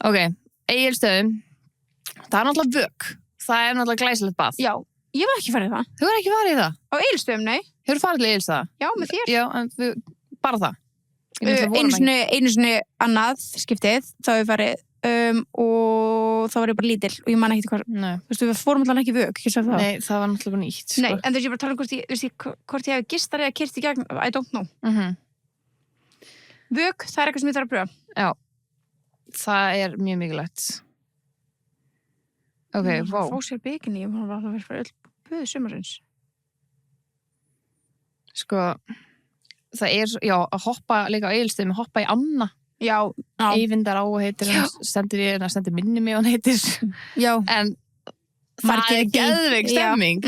[SPEAKER 2] Ok, Egilsstöðum. Það er náttúrulega vök. Það er náttúrulega glæsilegt bað.
[SPEAKER 1] Já, ég var ekki farið það.
[SPEAKER 2] Þú hefur ekki farið það?
[SPEAKER 1] Á Egilsstöðum, nei.
[SPEAKER 2] Hefur farið til Egilsstaða?
[SPEAKER 1] Já, með þér.
[SPEAKER 2] Já, en bara það.
[SPEAKER 1] Einu sinni annað skiptið, þá hefur farið og þá var ég bara lítil og ég man ekki hvað.
[SPEAKER 2] Nei.
[SPEAKER 1] Þú veist, við fórum alltaf ekki vök, ekki svo það.
[SPEAKER 2] Nei, það var náttúrulega bara nýtt. Sko.
[SPEAKER 1] Nei, en þú veist, ég bara tala hvort ég hef gistar eða kyrst í gegn, I don't know. Vök, það er eitthvað sem ég þarf að pröfa.
[SPEAKER 2] Já, það er mjög mikilvægt. Ok, vá.
[SPEAKER 1] Fá sér bikini, ég var alltaf verið fyrir öll böðu sumarsins.
[SPEAKER 2] Sko, það er, já, að hoppa líka á Egilsstöðum, hoppa í Anna.
[SPEAKER 1] Já.
[SPEAKER 2] Eyvindar á heitir, stendur minni mig og hann heitir.
[SPEAKER 1] Já.
[SPEAKER 2] En það er geðveik stemming.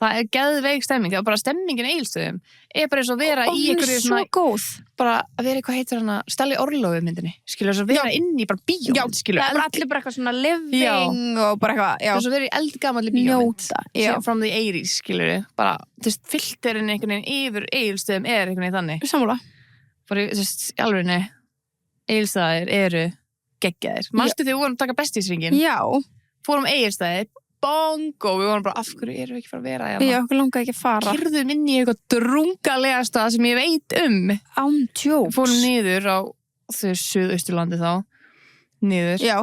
[SPEAKER 2] Það er geðveik stemming. Það er bara stemmingin í Egilsstöðum. Er bara eins og vera í einhverju svona...
[SPEAKER 1] Hún er svo góð.
[SPEAKER 2] Bara að vera eitthvað heitir hana, Stelli Orlofi myndinni. Skilur þess að vera inn í bara bíó.
[SPEAKER 1] Já,
[SPEAKER 2] skilur.
[SPEAKER 1] Það er allir bara eitthvað svona living og bara eitthvað, já.
[SPEAKER 2] Þess að vera í eldgamalli bíómynd.
[SPEAKER 1] Njóta,
[SPEAKER 2] from the 80s, skilur við. Bara, þú veist, filterinn einhvern veginn yfir Egilsstöðum er einhvern veginn þannig.
[SPEAKER 1] Sammála.
[SPEAKER 2] Bara, þú veist, í alvegni, Egilsstaðir eru geggjaðir. Manstu þegar við vorum að taka bestísringin?
[SPEAKER 1] Já.
[SPEAKER 2] Fórum Egilsstaðir, bongo, við vorum bara, af hverju erum við ekki fara að vera hérna?
[SPEAKER 1] Já, okkur langaði ekki að fara.
[SPEAKER 2] Kyrðum inn í eitthvað drungalega stað sem ég veit
[SPEAKER 1] Án jokes.
[SPEAKER 2] Fórum niður á þau Suðausturlandi þá, niður.
[SPEAKER 1] Já.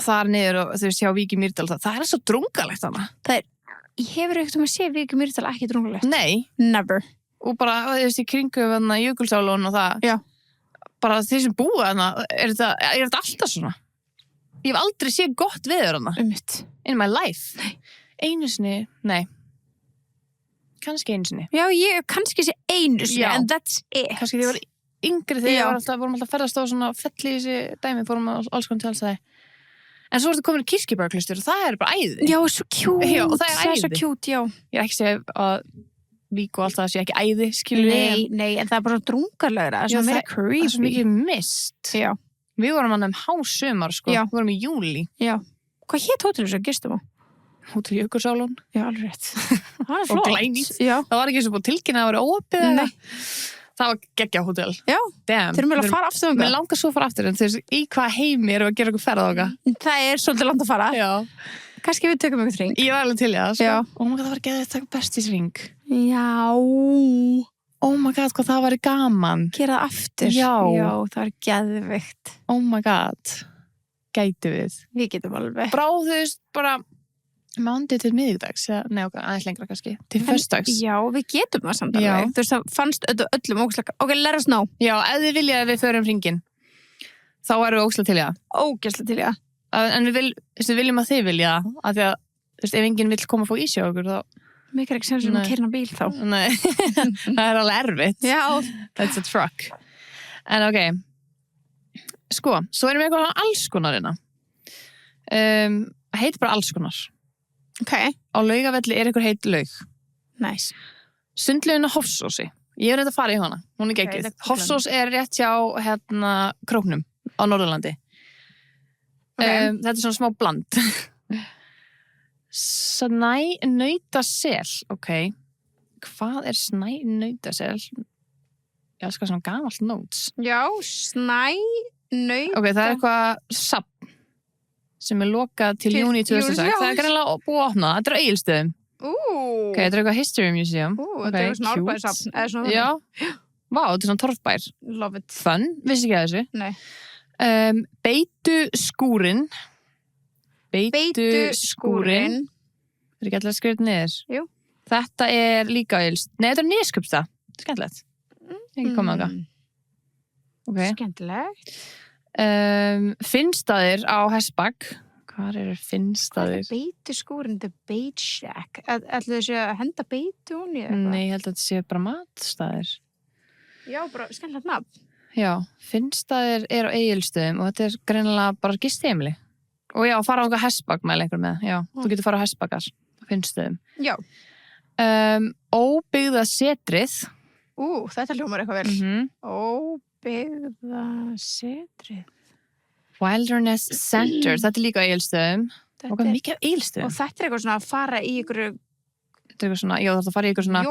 [SPEAKER 2] Þar niður og þau sjá Vík í Mýrdal, það er svo drungalegt þarna.
[SPEAKER 1] Ég hefur eitthvað að sé Vík í Mýrdal ekki drungalegt.
[SPEAKER 2] Nei.
[SPEAKER 1] Never.
[SPEAKER 2] Og bara, þú veist, í kringum Jökulsárlón og það.
[SPEAKER 1] Já.
[SPEAKER 2] Bara þeir sem búa þarna, er þetta alltaf svona? Ég hef aldrei séð gott veður þarna. In my life.
[SPEAKER 1] Nei.
[SPEAKER 2] Einu sinni, nei. Kannski einu sinni.
[SPEAKER 1] Já, ég kannski sé einu sinni, and that's it.
[SPEAKER 2] Kannski þegar ég var yngri þegar vorum alltaf ferðast á svona felli í þessi dæmi, fórum á alls konar tjálstæði. En svo ertu komin í Kirkjubæjarklaustur og það er bara æði.
[SPEAKER 1] Já, svo cute.
[SPEAKER 2] Já, og það er æði.
[SPEAKER 1] Það er svo cute, já.
[SPEAKER 2] Ég er ekki segið að Vík og allt það sé ekki æði, skilur við.
[SPEAKER 1] Nei, en það er bara drungarlegra, það er svona meira creepy.
[SPEAKER 2] Það er svo mikið mist.
[SPEAKER 1] Já.
[SPEAKER 2] Við vorum hann hásumar, sko.
[SPEAKER 1] Já.
[SPEAKER 2] Við vorum í júli.
[SPEAKER 1] Já. Hvað hét hótelið sem gistum á?
[SPEAKER 2] Hótel Jökulsárlón.
[SPEAKER 1] Já, alveg rétt. Það er flott.
[SPEAKER 2] Og glænýtt.
[SPEAKER 1] Já.
[SPEAKER 2] Það var ekki eins og búið tilkynna að það var opið.
[SPEAKER 1] Nei.
[SPEAKER 2] Það var geggjað hótel.
[SPEAKER 1] Já,
[SPEAKER 2] Damn.
[SPEAKER 1] þurfum við að fara aftur
[SPEAKER 2] Mér langar svo að fara aftur, en þú veist, í hvað heimi erum við að gera okkur ferð á okkar?
[SPEAKER 1] Það er svolítið langt að fara.
[SPEAKER 2] Já.
[SPEAKER 1] Kannski við tökum einhvern hring.
[SPEAKER 2] Ég var alveg til í það, sko.
[SPEAKER 1] Já.
[SPEAKER 2] Oh my god, það var geðið að taka bestisring.
[SPEAKER 1] Já.
[SPEAKER 2] Oh my god, hvað það var gaman.
[SPEAKER 1] Gera það aftur.
[SPEAKER 2] Já.
[SPEAKER 1] Já, það var geðvikt.
[SPEAKER 2] Oh my god. Gætu við.
[SPEAKER 1] Við getum alveg.
[SPEAKER 2] Bráðu, þú veist, bara mándi til miðvikdags, nei, aðeins lengra kannski, til föstudags.
[SPEAKER 1] Já, við getum það samt
[SPEAKER 2] Já.
[SPEAKER 1] alveg. Þú veist, það fannst öllum ógæslega. Ok, let us know.
[SPEAKER 2] Já, ef þið vilja að við förum hringinn, þá erum við ógæslega til í það.
[SPEAKER 1] Ógæslega til, já.
[SPEAKER 2] En við viljum að þið vilja það, af því að, þú veist, ef enginn vill koma að fá í sig á okkur, þá...
[SPEAKER 1] Mér er ekki sem að keyrna bíl þá.
[SPEAKER 2] Nei, það er alveg erfitt.
[SPEAKER 1] Já.
[SPEAKER 2] That's a truck. En ok, sko, svo erum við eitthvað alls konar hérna. Heitir bara alls konar.
[SPEAKER 1] Ok.
[SPEAKER 2] Á Laugavelli er einhver heit laug.
[SPEAKER 1] Nice.
[SPEAKER 2] Sundlaugin á Hofsósi. Ég er reynda að fara í hana. Hún er geggjuð. Hofsós er rétt hjá Króknum á Norðurlandi.
[SPEAKER 1] Okay.
[SPEAKER 2] Þetta er svona smá bland. Snænautasel. Ok. Hvað er snænautasel? Ég elskar svona gamalt notes.
[SPEAKER 1] Já, snænautasel.
[SPEAKER 2] Ok, það er eitthvað safn sem er lokað til júní 2006. Það er greinlega búið að opna. Þetta er á Egilsstöðum. Ok, þetta er eitthvað History Museum.
[SPEAKER 1] Þetta er svona árbæðisafn.
[SPEAKER 2] Já. Vá, þetta er svona torfbær.
[SPEAKER 1] Love it.
[SPEAKER 2] Fun, vissi ekki að þessu.
[SPEAKER 1] Nei.
[SPEAKER 2] Beituskúrin. Beituskúrin. Það er ekki alltaf að skrifa þetta niður.
[SPEAKER 1] Jú.
[SPEAKER 2] Þetta er líka á Egilsstöðum. Nei, þetta er Neskupstað. Skemmtilegt. Ekki komið á það. Ok.
[SPEAKER 1] Skemmtilegt.
[SPEAKER 2] Finnstaðir á Hestbakk. Hvar eru Finnstaðir?
[SPEAKER 1] Beituskúrin, the bait shack. Ætlaðu þessi að henda beitu hún í eitthvað?
[SPEAKER 2] Nei, ég held að þetta sé bara matstaðir.
[SPEAKER 1] Já, bara skemmtilegt nafn.
[SPEAKER 2] Já, Finnstaðir er á Egilsstöðum og þetta er greinilega bara gistiheimili. Og já, fara á einhver Hestbakk með einhver með. Já, þú getur fara á Hestbakkar á Finnstöðum.
[SPEAKER 1] Já.
[SPEAKER 2] Óbyggða setrið.
[SPEAKER 1] Þetta hljómar eitthvað vel. Óbyggða setrið.
[SPEAKER 2] Wilderness Center. Þetta er líka á Egilsstöðum. Og hvað mikið af Egilsstöðum.
[SPEAKER 1] Og þetta er eitthvað svona að fara í ykkur...
[SPEAKER 2] Þetta er eitthvað svona, já, þetta fara í ykkur svona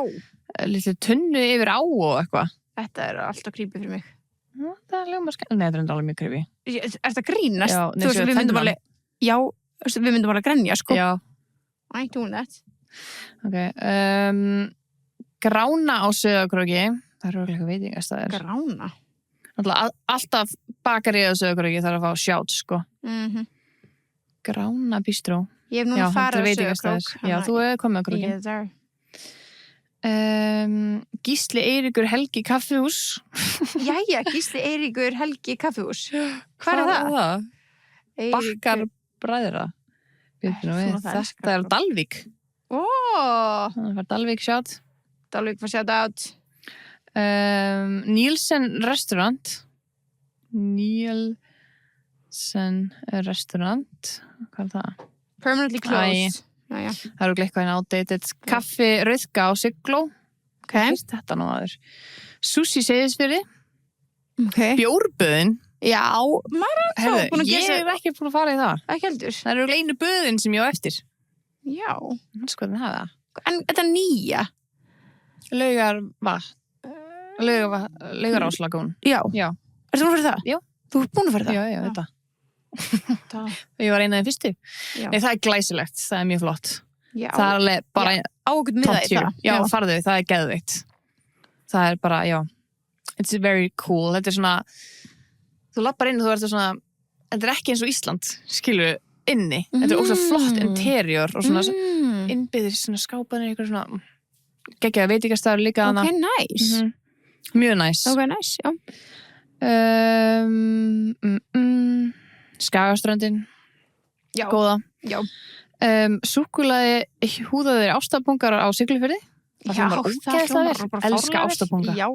[SPEAKER 2] litlu tunnu yfir á og eitthvað.
[SPEAKER 1] Þetta er alltaf creepy fyrir mig.
[SPEAKER 2] Það er hljómar skemmt. Nei, þetta er alveg mjög creepy.
[SPEAKER 1] Er þetta grínast?
[SPEAKER 2] Já,
[SPEAKER 1] þú veist, við myndum alveg... Já, við myndum alveg grenja, sko.
[SPEAKER 2] Já.
[SPEAKER 1] I ain't doing that.
[SPEAKER 2] Ok. Grána á Sauðárkróki. Það eru eitthvað veitingastæðir.
[SPEAKER 1] Grána?
[SPEAKER 2] Alltaf bakarið á Sauðárkróki þarf að fá sjátt, sko. Grána bistró.
[SPEAKER 1] Ég hef núna farið á Sauðárkrók.
[SPEAKER 2] Já, þú hefur komið á Krókin.
[SPEAKER 1] Yes, sir.
[SPEAKER 2] Gísli Eiríkur Helgi kaffihús.
[SPEAKER 1] Jæja, Gísli Eiríkur Helgi kaffihús. Hvað er það?
[SPEAKER 2] Bakkar bræðra. Þetta er Dalvík. Það var Dalvík sjátt.
[SPEAKER 1] Dalvík var sjátt átt.
[SPEAKER 2] Nielsen Restaurant. Nielsen Restaurant. Hvað er það?
[SPEAKER 1] Permanently closed.
[SPEAKER 2] Það eru eitthvað hérna outdated. Kaffi Rauðka á Sigló. Þetta nú aður. Sushi Seyðisfirði. Bjórböðin.
[SPEAKER 1] Já, maður er þá búin að gera.
[SPEAKER 2] Ég er ekki búin að fara í það.
[SPEAKER 1] Ekki heldur.
[SPEAKER 2] Það eru einu böðin sem ég á eftir.
[SPEAKER 1] Já.
[SPEAKER 2] Sko þannig hafa það.
[SPEAKER 1] En þetta nýja?
[SPEAKER 2] Laugaráslagún.
[SPEAKER 1] Já.
[SPEAKER 2] Ertu
[SPEAKER 1] búin að fara það?
[SPEAKER 2] Já.
[SPEAKER 1] Þú ert búin að fara það?
[SPEAKER 2] Já, þetta. Ég var eina af þeim fyrstu. Nei, það er glæsilegt. Það er mjög flott.
[SPEAKER 1] Já.
[SPEAKER 2] Það er alveg bara
[SPEAKER 1] ágætt miða í það.
[SPEAKER 2] Já, farðu, það er geðveikt. Það er bara, já. It's very cool. Þetta er svona, þú lappar inn og þú ert svona, þetta er ekki eins og Ísland, skilur inni. Þetta er ósað flott interior og svona innbyggðir svona skápanir, eitthvað svona geggjaða veitingastafur líka þarna.
[SPEAKER 1] Ok, nice.
[SPEAKER 2] Mjög nice.
[SPEAKER 1] Ok, nice, já.
[SPEAKER 2] Skagaströndin.
[SPEAKER 1] Já.
[SPEAKER 2] Góða.
[SPEAKER 1] Já.
[SPEAKER 2] Súkkulaði húðaðir ástarbungar á Siglufirði.
[SPEAKER 1] Já,
[SPEAKER 2] það er elska ástarbunga.
[SPEAKER 1] Já.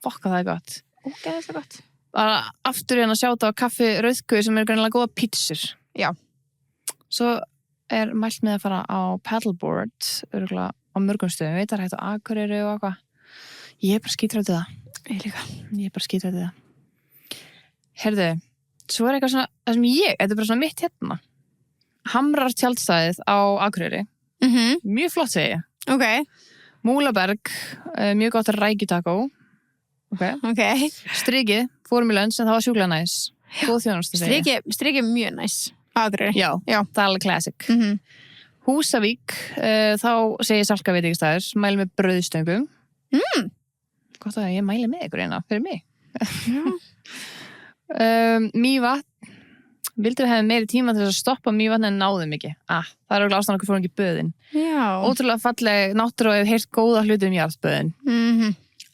[SPEAKER 2] Fokka, það er gott.
[SPEAKER 1] Ógeðslega gott.
[SPEAKER 2] Bara aftur hérna að sjáta á kaffi Rauðku sem er greinilega góða pítsur.
[SPEAKER 1] Já.
[SPEAKER 2] Svo er mælt með að fara á paddleboard örgulega á mörgum stöðum. Veit það hægt á Akureyri og eitthvað. Ég er bara skítrættið það.
[SPEAKER 1] Ég líka.
[SPEAKER 2] Ég er bara skítrættið það. Herðu, svo er eitthvað svona, það sem þetta er bara svona mitt hérna. Hamrar tjaldstæðið á Akureyri. Mjög flott segi ég.
[SPEAKER 1] Ok.
[SPEAKER 2] Múlaberg, mjög gott rækjutakó. Okay. Strikið, fórum í lönns en það var sjúklega næs. Góð þjónustu segja.
[SPEAKER 1] Strikið mjög næs. Akureyri.
[SPEAKER 2] Já, það er alveg classic. Húsavík, þá segir Salka veitingastæður, mæli með brauðstöngum. Gott að ég mæli með ykkur eina, fyrir mig. Mývatn, vildur hefði meiri tíma til að stoppa Mývatn en náðum ekki. Það er ástæðan okkur fórum ekki böðin.
[SPEAKER 1] Já.
[SPEAKER 2] Ótrúlega falleg náttúra og hef heyrt góða hluti jarðböðin.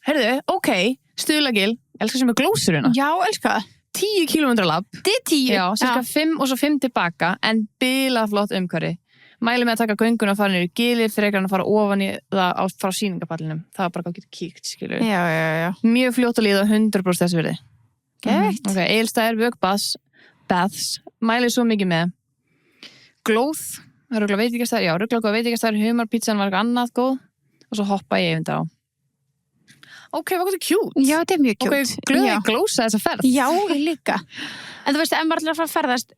[SPEAKER 2] Heyrðu, ok, Stuðlagil, elskar sem er glósurina.
[SPEAKER 1] Já, elskar það.
[SPEAKER 2] 10 km labb.
[SPEAKER 1] Þetta er 10.
[SPEAKER 2] Já, cirka 5 og svo 5 tilbaka, en bilað flott umhverfi. Mæli með að taka gönguna og fara niður í gilið frekar en að fara ofan í það frá sýningapallinum. Það var bara að geta kíkt, skilur.
[SPEAKER 1] Já.
[SPEAKER 2] Mjög fljótt að líða 100% þessu virði.
[SPEAKER 1] Geðveikt.
[SPEAKER 2] Ok, Egilsstaðir, Vökbaths, mæli svo mikið með. Glóð, rugla veitingastæðir, já, rugla góð veitingastæðir, humarpítsan var eitthvað annað góð og svo hoppa ég yfir á. Ok, hvað er þetta cute?
[SPEAKER 1] Já, þetta er mjög cute.
[SPEAKER 2] Ok, glöði að glósa þessa ferð.
[SPEAKER 1] Já, líka. En þú veist, ef maður ætlar að fara að ferðast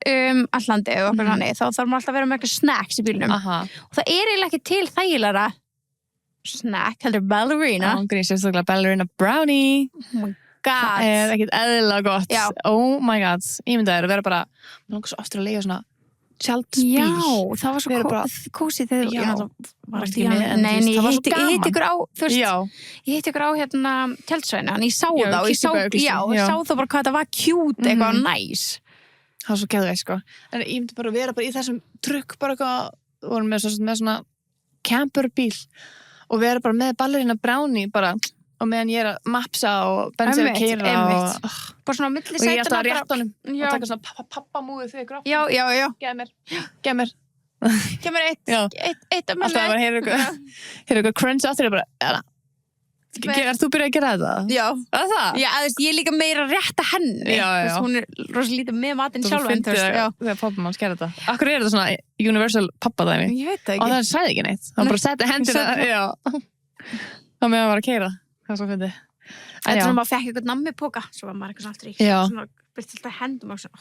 [SPEAKER 1] allt landið og okkur þannig, þá þarf maður alltaf að vera með eitthvað snacks í bílnum. Og það er eiginlega ekki til þægilega snack, heldur ballerina.
[SPEAKER 2] Grís, sérstaklega ballerina brownie.
[SPEAKER 1] Oh my god.
[SPEAKER 2] Það er ekkert eðlilega gott.
[SPEAKER 1] Já.
[SPEAKER 2] Oh my god. Ímyndaður að vera bara, maður langar svo oftur að leiða svona tjaldspíl.
[SPEAKER 1] Já, það var svo kósí þegar ég var ekki með. Nei, ég hitt ykkur á, þú veist, ég hitt ykkur á hérna tjaldsvæðinu, en ég sá það og ég sá þá bara hvað það var cute, eitthvað næs.
[SPEAKER 2] Það var svo geðveikt, sko. En ég myndi bara vera bara í þessum trukk, bara eitthvað, vorum með svona camperbíl og vera bara með ballerina brownie bara, og meðan ég er að mapsa og bensi að keira og
[SPEAKER 1] bara svona á milli
[SPEAKER 2] og ég er alltaf að
[SPEAKER 1] sætanna
[SPEAKER 2] rétta honum og taka svona pappamúið þig grátt.
[SPEAKER 1] Já.
[SPEAKER 2] Gef mér
[SPEAKER 1] eitt af
[SPEAKER 2] alltaf að bara heyra eitthvað crunch aftur, ég bara þú byrjað að gera þetta?
[SPEAKER 1] Já.
[SPEAKER 2] Það?
[SPEAKER 1] Já, ég er líka meira að rétta henni.
[SPEAKER 2] Já.
[SPEAKER 1] Hún er rosa lítið með matinn sjálf.
[SPEAKER 2] Þú finnst þegar pappamann sker þetta. Akkur er þetta svona universal pappadæmi?
[SPEAKER 1] Ég veit það ekki.
[SPEAKER 2] Og það sagði ekki neitt. Það bara setti hendina. Já. Það með að vera að keyra. Það er svo fyndið.
[SPEAKER 1] Þetta er svona maður fekk eitthvað nammipoka, svo var maður eitthvað svona aftur í.
[SPEAKER 2] Já.
[SPEAKER 1] Svona byrst alltaf hendum og svona.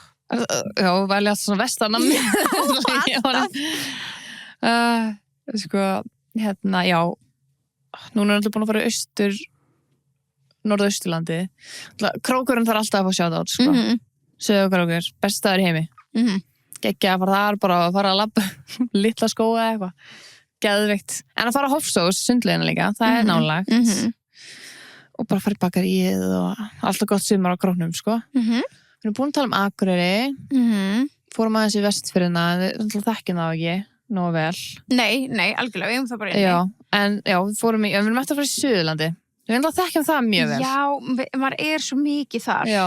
[SPEAKER 2] Já, velja alltaf svona vestanammi. Sko, hérna, já. Núna er alltaf búin að fara norðausturlandi. Krókurinn þarf alltaf að fá shoutout, sko. Söðukrókur, best staður í heimi. Gekkja að fara þar, bara að fara að labba litla skóa eða eitthvað. Geðveikt. En að fara á Hofsós, sundlegina líka, það er nálagt. Og bara fara í bakaríið og alltaf gott sumar á Króknum, sko. Við erum búin að tala um Akureyri. Fórum aðeins í Vestfirðina, við þekkjum það ekki nógu vel. Nei, algjörlega, við erum það bara inni. Já, en já, við erum eftir að fara í Suðurlandi. Við erum alltaf þekkjum það mjög vel.
[SPEAKER 1] Já, maður er svo mikið þar.
[SPEAKER 2] Já,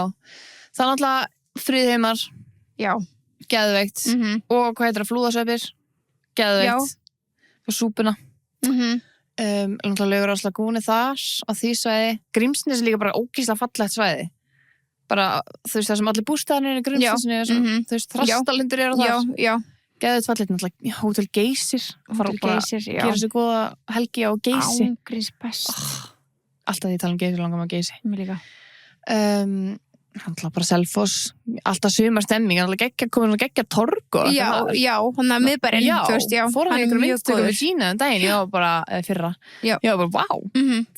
[SPEAKER 2] það er alltaf Friðheimar.
[SPEAKER 1] Já.
[SPEAKER 2] Geðveikt. Og hvað heitir það, Flúðasveppir? Geðveikt. Og súpuna. Alltaf Laugarárslagúni þar, á því svæði. Grímsnes er líka bara ógeðslega fallegt svæði. Bara, þú veist, það sem allir bústaðarnir í Grímsnesinu, þú veist, Þrastalundur eru þar. Já. Geðveikt fallegt, náttúrulega, Hótel Geysir. Hótel Geysir, já. Gera sér góða helgi á Geysi.
[SPEAKER 1] Ángríns best.
[SPEAKER 2] Alltaf því ég tala um Geysi, langar maður Geysi.
[SPEAKER 1] Mér líka.
[SPEAKER 2] Alltaf bara Selfoss, alltaf sumarstemming, alltaf komin að geggja torg og
[SPEAKER 1] já, þannig að miðbærinn, þú veist, já.
[SPEAKER 2] Fórum við einhverjum myndtökum við Gína daginn, ég var bara, fyrra. Ég var bara, wow.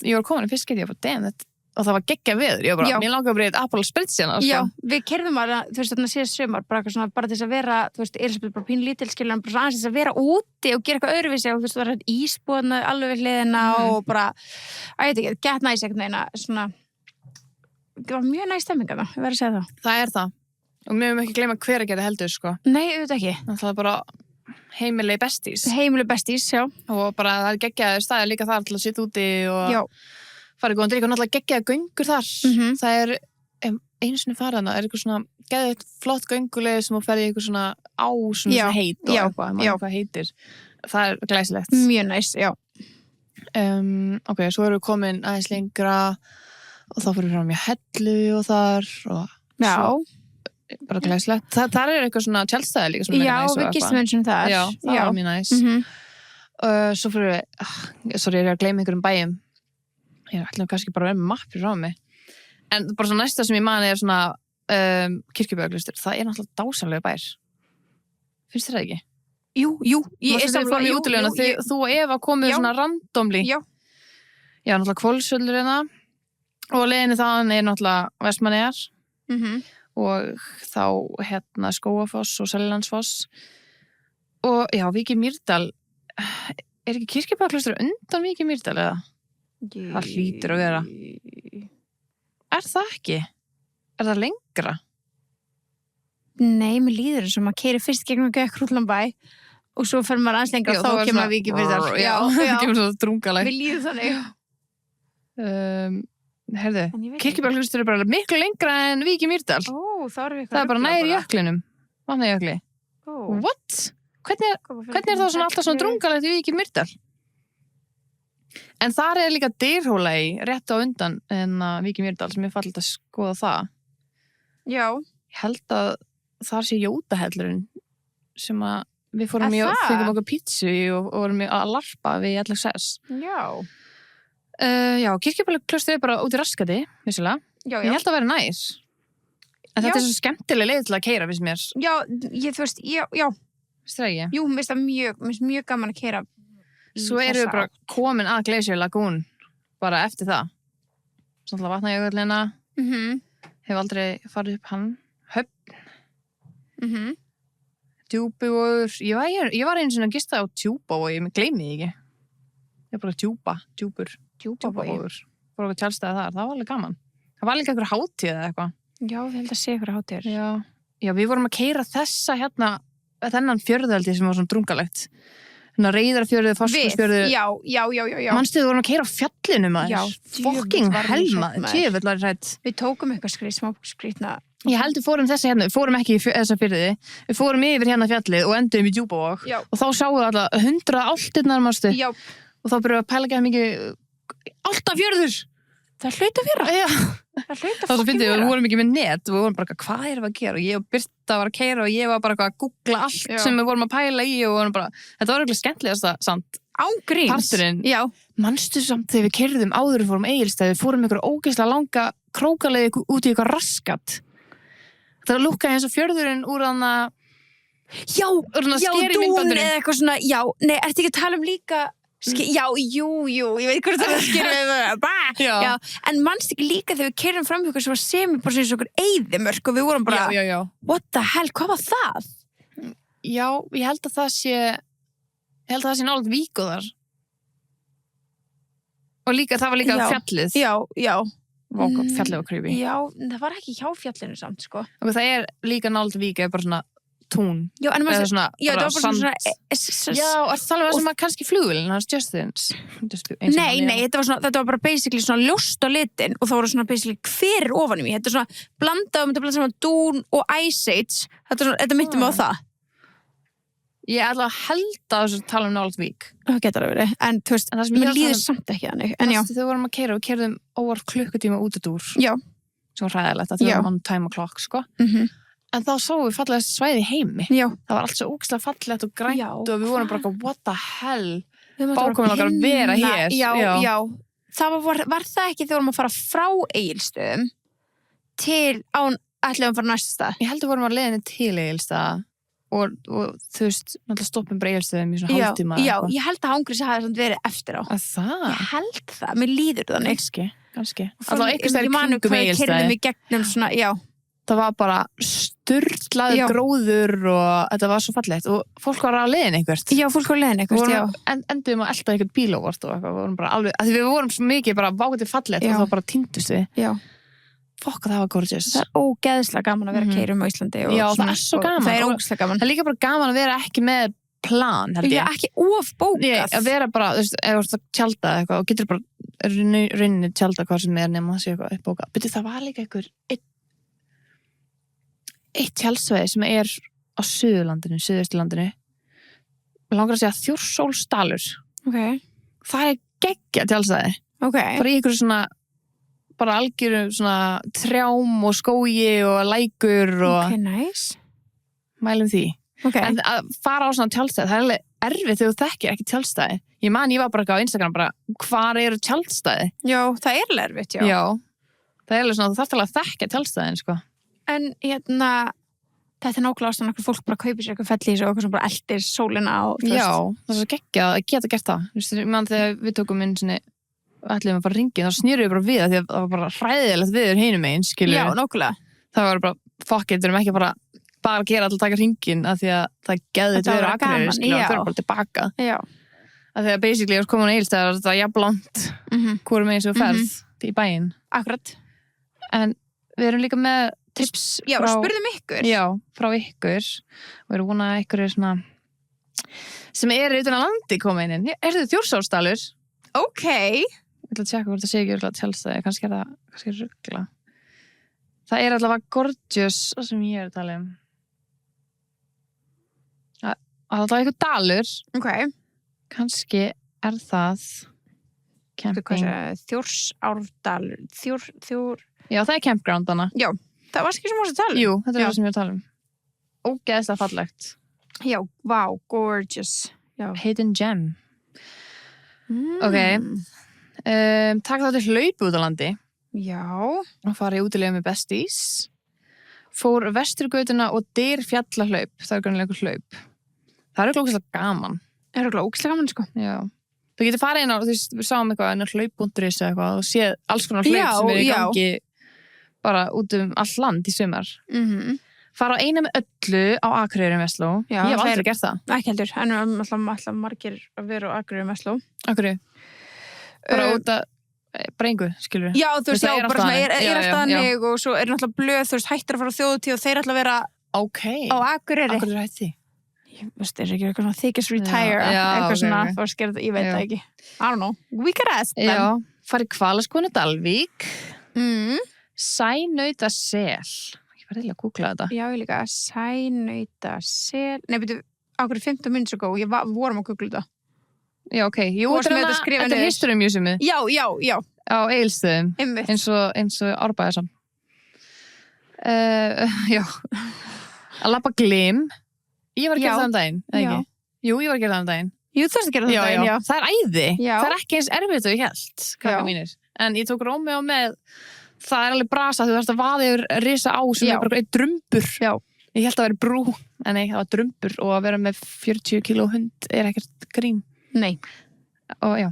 [SPEAKER 2] Ég var komin í fyrst geti, ég var bara, damn, þetta. Og það var geggja viður, ég var bara, mér langaði að breyta Apollo Spritzjana, sko.
[SPEAKER 1] Já, við kerðum að, þú veist, þarna síðast sumar, bara eitthvað svona, bara til þess að vera, þú veist, Elísabet bara pín lítil, skilur, bara aðeins þess að vera úti og gera eitthvað öðruvísi og þú veist, það var hérna ísbúðna alveg við hliðina og bara, ég veit ekki, gett næs einhvern veginn að svona, það var mjög næs stemming að það, ég verð að segja það.
[SPEAKER 2] Það er það. Og mér höfum ekki gleyma Hveragerði heldur, sko.
[SPEAKER 1] Nei, auðvitað ekki.
[SPEAKER 2] Það er bara heimili besties.
[SPEAKER 1] Heimili besties, já. Og
[SPEAKER 2] bara það er geggjaður staðir líka þar til að sitja úti og farið góðan drikk og náttúrulega geggjaða göngur þar. Það er, einu sinni farðana, er eitthvað svona geðveikt flott gönguleið sem þú ferði í eitthvað svona á svona heit og eitthvað, maður hvað heitir. Það er glæsilegt. Mjög næs, já. Ok, svo erum við komin aðeins lengra og þá fyrir við fram í Hellu og þar og bara glæsilegt. Þar er eitthvað svona tjaldstæði líka sem er næs og eitthvað. Já, við gistum eins og þar. Já, það var mjög næs. Svo fyrir við, sorry, ég er að gleyma einhverjum bæjum. Ég ætlum kannski bara að vera með mappir frá mig. En bara svo næsta sem ég mani er svona Kirkjubæjarklaustur. Það er náttúrulega dásamlega bær. Finnst þér það ekki? Jú. Ég er samfélag í útileguna. Þú og Eva komið svona randomli. Já, náttúrulega Hvolsvöllur hérna. Og leiðinni þaðan náttúrulega Vestmannaeyjar og þá Skógafoss og Seljalandsfoss og já, Vík í Mýrdal ekki Kirkjubæjarklaustur undan Vík í Mýrdal eða? Það hlýtur að vera. Það ekki? Það lengra?
[SPEAKER 1] Nei, mér líður eins og maður keyrir fyrst gegnum Krútlanbæ og svo fer maður aðeins lengra og þá kemur maður Vík í Mýrdal.
[SPEAKER 2] Já, það kemur svo drungalegt.
[SPEAKER 1] Mér líður þannig.
[SPEAKER 2] Heyrðu, Kirkjubæjarklaustur bara miklu lengra en Vík í Mýrdal. Það bara nær jöklinum. Vatnajökli. What? Hvernig það svona alltaf svona drungalegt í Vík í Mýrdal? En þar líka Dyrhóla í rétt á undan en Vík í Mýrdal sem ég fallit að skoða það. Já. Ég held að þar sé Jótahellurinn sem að við fórum í og fengum okkur pítsu og vorum að larpa við LXS. Já. Já, Kirkjubæjarklaustur bara út í Raskati, vissulega. Já. Ég held að vera nær. En þetta svo skemmtileg leið til að keyra, finnst mér. Já, þú veist, já. Strægi. Jú, mér finnst mjög gaman að keyra. Svo erum við bara komin að Glacier Lagoon bara eftir það. Svona Vatnajökullina. Hef aldrei farið upp hann. Höfn. Djúpivogur. Ég var einu sinni að gista á Djúpavogi, ég gleymi því ekki. Ég bara Djúpavogur. Fór okkur tjálstæði þar, það var alveg gaman. Það var líka einhver hátíð eða eitthvað. Já, ég held að sé einhver hátíðir. Já, við vorum að keyra þennan fjörðaldi sem var svona drungalegt. Þannig að Reyðarfjörður, Fáskursfjörður. Já. Manstu við vorum að keyra á fjallinu maður. Já. Fucking helma. Tjöfull var hrætt. Við tókum eitthvað smá skrýtna. Ég held við fórum við fórum ekki í þessa fjörði. Við fórum yfir hérna fjallið og endum í Djúpavog. Já. Og þá sáum við alltaf 100 álftirnar, manstu. Já. Og þá byrjuðum við að pæla ekki mikið Álftafjörður. Það hlaut að vera. Já. Það hlaut að fucking vera. Við vorum ekki með net og við vorum bara, hvað erum við að gera? Og ég og Birta var að keyra og ég var bara að googla allt sem við vorum að pæla í og vorum bara, þetta var eitthvað skemmtilegast samt. Ángríns. Parturinn. Já. Manstu samt þegar við keyrðum áður við fórum Egilsstaði, við fórum ykkur ógeðslega langa krókaleið út í eitthvað Raskat. Það lúkkaði eins og fjörðurinn úr hana Dún eða eitthvað svona, nei, ertu ekki að tala líka jú, ég veit hvað það skýrði en manst ekki líka þegar við keyrðum fram ykkur sem var sem bara svona okkur eyðimörk og við vorum bara, what the hell, hvað var það? Já, ég held að það sé nálega Víkóðar og líka, það var líka fjallið fjallið var creepy það var ekki hjá fjallinu samt, sko og það líka nálega Vík, bara svona tún eða svona bara sand það var sem að kannski flugvélin hans Justins nei, þetta var bara basically svona ljóst á litin og það var svona basically hver ofan í mig þetta er svona blandað saman Dún og Ice Age þetta myndi mig á það ég ætla að held að þessu tala nálægt Vík það getur að verið, en þú veist mér líður samt ekki þannig þegar við vorum að keyra, við keyrðum óvart klukkutíma út að dúr sem var hræðilegt að það var time o'clock, sko en þá sáum við fallegast svæði heimi. Já. Það var allt svo ógeðslega fallegt og grænt og við vorum bara what the hell? Bákominn okkar að vera hér. Já. Það var það ekki þegar við vorum að fara frá Egilsstöðum til ætluðum að fara næsta stað? Ég heldur vorum að leiðinni til Egilsstaða og þú veist, náttúrulega stoppum bara Egilsstöðum í svona hálftíma. Já, ég held að Hangris hafi verið eftir á. Að það? Ég held það, mér líður þannig. Kannski. Alltaf einhvers staðar í kringum Egilsstaði. Það var bara sturlaði gróður og þetta var svo fallegt og fólk var að leiðin eitthvað. Já, fólk var að leiðin eitthvað, endum að elta eitthvað bílóvart og eitthvað, við vorum bara alveg, að við vorum svo mikið bara vágandi fallegt og þá bara týndust við. Já. Fokk, það var gorgeous. Það er ógeðslega gaman að vera að keyra á Íslandi. Já, það er svo gaman. Það er ógeðslega gaman. Það er líka bara gaman að vera ekki með plan, held ég. Já, ekki ofbókað. Að vera bara, þú veist, ef þú ert að tjalda eitthvað og getur bara rauninni tjalda hvað sem nema það sé eitthvað uppbókað. Byrju, það var líka eitt tjaldsvæði sem á Suðurlandinu, Suðausturlandinu. Mér langar að segja Þjórsólsdalur. Okay. Það geggjað tjaldsvæði. Okay. Bara í ykkur svona, bara algjöru svona trjám og skógi og lækur og... Ok, nice. Mælum því. Okay. En að fara á svona tjaldstæði, það alveg erfitt þegar þú þekkir ekki tjaldstæði. Ég var bara á Instagram bara, hvar eru tjaldstæði? Já, það alveg erfitt, já. Já, það alveg svona, þú þarft alveg að þekka tjaldstæðin, sko. En þetta nákvæmlega ástæðan okkur fólk bara kaupir sér eitthvað fellís og eitthvað sem bara eldir sólina og já, það er svo geggjað að geta gert það. Þú veist, þegar við tókum inn svona ætlum að fara hringin, þá snýrum við bara við því að það var bara hræðilegt viður hinum einn, skilur.
[SPEAKER 1] Já, nokkulega.
[SPEAKER 2] Það var bara, fuck it, við erum ekki bara að gera alltaf taka hringin af því að það geði þetta verið Akureyri, skilur, og fyrir bara tilbaka.
[SPEAKER 1] Já.
[SPEAKER 2] Af því að basically, ég var komin á Egilsstaðir, þetta var jafnlangt, hvorum einn sem ferð í bæinn.
[SPEAKER 1] Akkurat.
[SPEAKER 2] En við erum líka með tips
[SPEAKER 1] spurðum ykkur.
[SPEAKER 2] Já, frá ykkur. Og erum vona að ykkur svona sem utan að landi koma inn. Þetta Þjórsárstallur?
[SPEAKER 1] Ok.
[SPEAKER 2] Ég ætla að tjekka hvort það sé ekki örugglega tjaldstæði, kannski er rugla. Það allavega gorgeous sem ég að tala um. Það var eitthvað dalur.
[SPEAKER 1] Ok.
[SPEAKER 2] Kannski það camping.
[SPEAKER 1] Þjórsárdalur.
[SPEAKER 2] Já, það campground hana.
[SPEAKER 1] Já, það var ekki sem varst að tala um.
[SPEAKER 2] Jú, þetta það sem ég að tala um. Ógeðslega fallegt.
[SPEAKER 1] Já, wow, gorgeous. Já.
[SPEAKER 2] Hidden gem. Ok. Takk þá til hlaup út á landi.
[SPEAKER 1] Já.
[SPEAKER 2] Og fara í útilega með besties. Fór Vesturgötuna og Dyrfjallahlaup. Það grunnilega einhver hlaup. Það ógeðslega gaman.
[SPEAKER 1] Það ógeðslega gaman, sko.
[SPEAKER 2] Já. Þú getur farið inn á, við sáum eitthvað inn á hlaup.is eða eitthvað og séð alls konar hlaup sem í gangi bara út allt land í sumar. Fara á eina með öllu á Akureyri Vestló. Ég hef aldrei gert það.
[SPEAKER 1] Ekki heldur, en alltaf margir að vera á Akureyri Vestló.
[SPEAKER 2] Akureyri? Bara út að brengu, skilur við?
[SPEAKER 1] Já, þú veist, já, bara svona er alltaf hannig og svo er náttúrulega blöð, þú veist, hættir að fara á þjóðutíð og þeir alltaf vera á Akureyri.
[SPEAKER 2] Akureyri hætti því?
[SPEAKER 1] Ég veist, er ekki eitthvað svona thickest retire, eitthvað svona, ég veit það ekki. I don't know, we could ask them.
[SPEAKER 2] Já, farið Hvalaskoðun á Dalvík. Sænautasel. Ég var reyðilega að googla þetta.
[SPEAKER 1] Já, ég líka, Sænautasel. Nei, byrju, ákveður 15 minutes ago, við vorum að googla þetta.
[SPEAKER 2] Já, ok. Jú, þetta er History Museumið.
[SPEAKER 1] Já.
[SPEAKER 2] Á Egilsstöðum. Eins og Árbæðarsson. Já. Að labba Glim. Ég var að gera það daginn, eða ekki? Jú, ég var að gera það daginn.
[SPEAKER 1] Jú, þú varst að gera það daginn, já.
[SPEAKER 2] Það æði. Já. Það ekki eins erfitt og ég held, krakka mínir. En ég tók Rómeó með, það alveg brasa, þú þarfst að vaða yfir risa á sem er bara einn drumbur. Já. Ég held að vera brú, en nei, það var drumbur og að vera með 40 kíló hund er ekkert grín.
[SPEAKER 1] Nei.
[SPEAKER 2] Og já,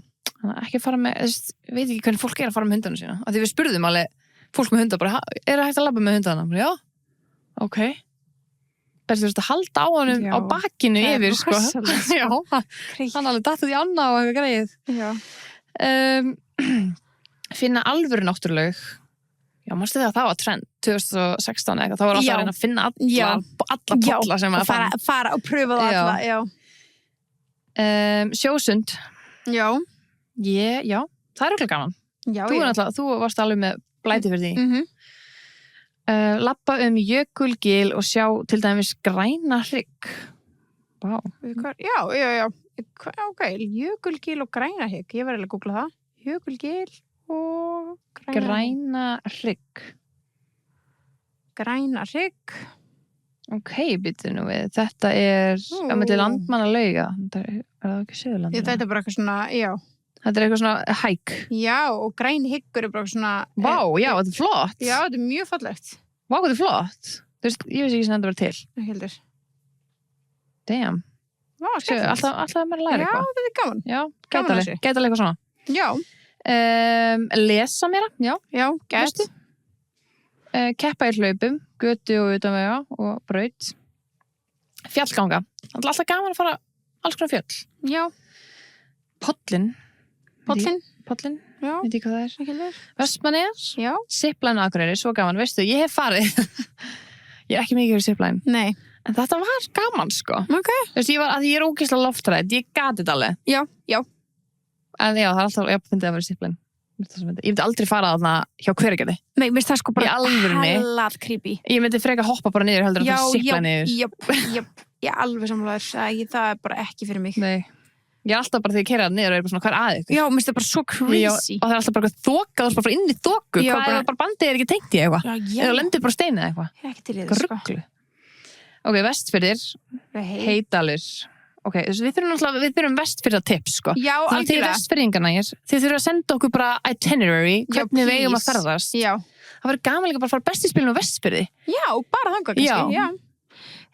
[SPEAKER 2] ekki fara með, veit ekki hvernig fólk að fara með hundana sína. Af því við spurðum alveg fólk með hunda bara, það hægt að labba með hundana? Já, ok. Þú veist að halda á honum á bakinu yfir, sko. Já, hann alveg datt út í ána og eitthvað greið. Já. Finna alvöru náttúrulög. Já, mástu það að það var trend 2016 eitthvað, þá var alltaf að reyna að finna alla polla sem að
[SPEAKER 1] fara og pröfa það alla, já.
[SPEAKER 2] Sjósund.
[SPEAKER 1] Já.
[SPEAKER 2] Já, það er okkur gaman. Já, þú varst alveg með blæti fyrir því. Labba Jökulgil og sjá til dæmis græna hrygg. Vá.
[SPEAKER 1] Já. Ok, Jökulgil og græna hrygg. Ég var eiginlega að googla það. Jökulgil og
[SPEAKER 2] græna hrygg.
[SPEAKER 1] Græna hrygg.
[SPEAKER 2] Ok, býttu nú við. Þetta er á milli Landmannalauga. Er það ekki Suðurland?
[SPEAKER 1] Þetta er bara eitthvað svona, já.
[SPEAKER 2] Þetta er eitthvað svona hæk.
[SPEAKER 1] Já, og græn hyggur er bara svona...
[SPEAKER 2] Vá, já, þetta er flott.
[SPEAKER 1] Já, þetta er mjög fallegt.
[SPEAKER 2] Vá, þetta er flott. Þú veist, ég veist ekki sem þetta var til.
[SPEAKER 1] Ekki heldur.
[SPEAKER 2] Damn.
[SPEAKER 1] Vá, skemmtilegt.
[SPEAKER 2] Alltaf að maður læra eitthvað.
[SPEAKER 1] Já, þetta er gaman.
[SPEAKER 2] Já, gætalega eitthvað svona.
[SPEAKER 1] Já.
[SPEAKER 2] Lesa meira, já.
[SPEAKER 1] Já, gæst.
[SPEAKER 2] Keppa í hlaupum, götu og utanvega og braut. Fjallganga. Það er alltaf gaman að fara alls konar fjöll. Já. Pollin, já, veit ég hvað það er. Vestmannaeyjar, já. Zipline á Akureyri, svo gaman, veistu, ég hef farið. Ég er ekki mikið fyrir zipline. Nei. En þetta var gaman, sko. Ok. Veistu, ég er ógeðslega loftrædd, ég gati þetta alveg. Já. En já, það er alltaf, ég myndi að vera zipline. Ég myndi aldrei fara þarna hjá Hveragerði. Nei, mér finnst það sko bara hellað creepy. Ég myndi freka hoppa bara niður, heldur að það zipline niður. Já, alveg sammálaður, það er bara ekki fyrir mig. Nei. Ég er alltaf bara þegar ég keyri það niður og er bara svona, hvað er að ykkur? Já, mér finnst það bara svo crazy. Og það er alltaf bara þoka, þú er bara inn í þoku. Hvað er bara bandið er ekki tengt í eitthvað? Eða lendir bara steinið eitthvað? Ekki til í þessu, sko. Ok, Vestfirðir, Heydalur. Ok, við þurfum Vestfirða tips, sko. Já, algjörlega. Þannig til Vestfirðingarna þið þurfum að senda okkur bara itinerary, hvernig við eigum að ferðast. Já. Það verður gaman líka bara að fara bestispilinu á Vestfirði. Já, bara þangað kannski. Já.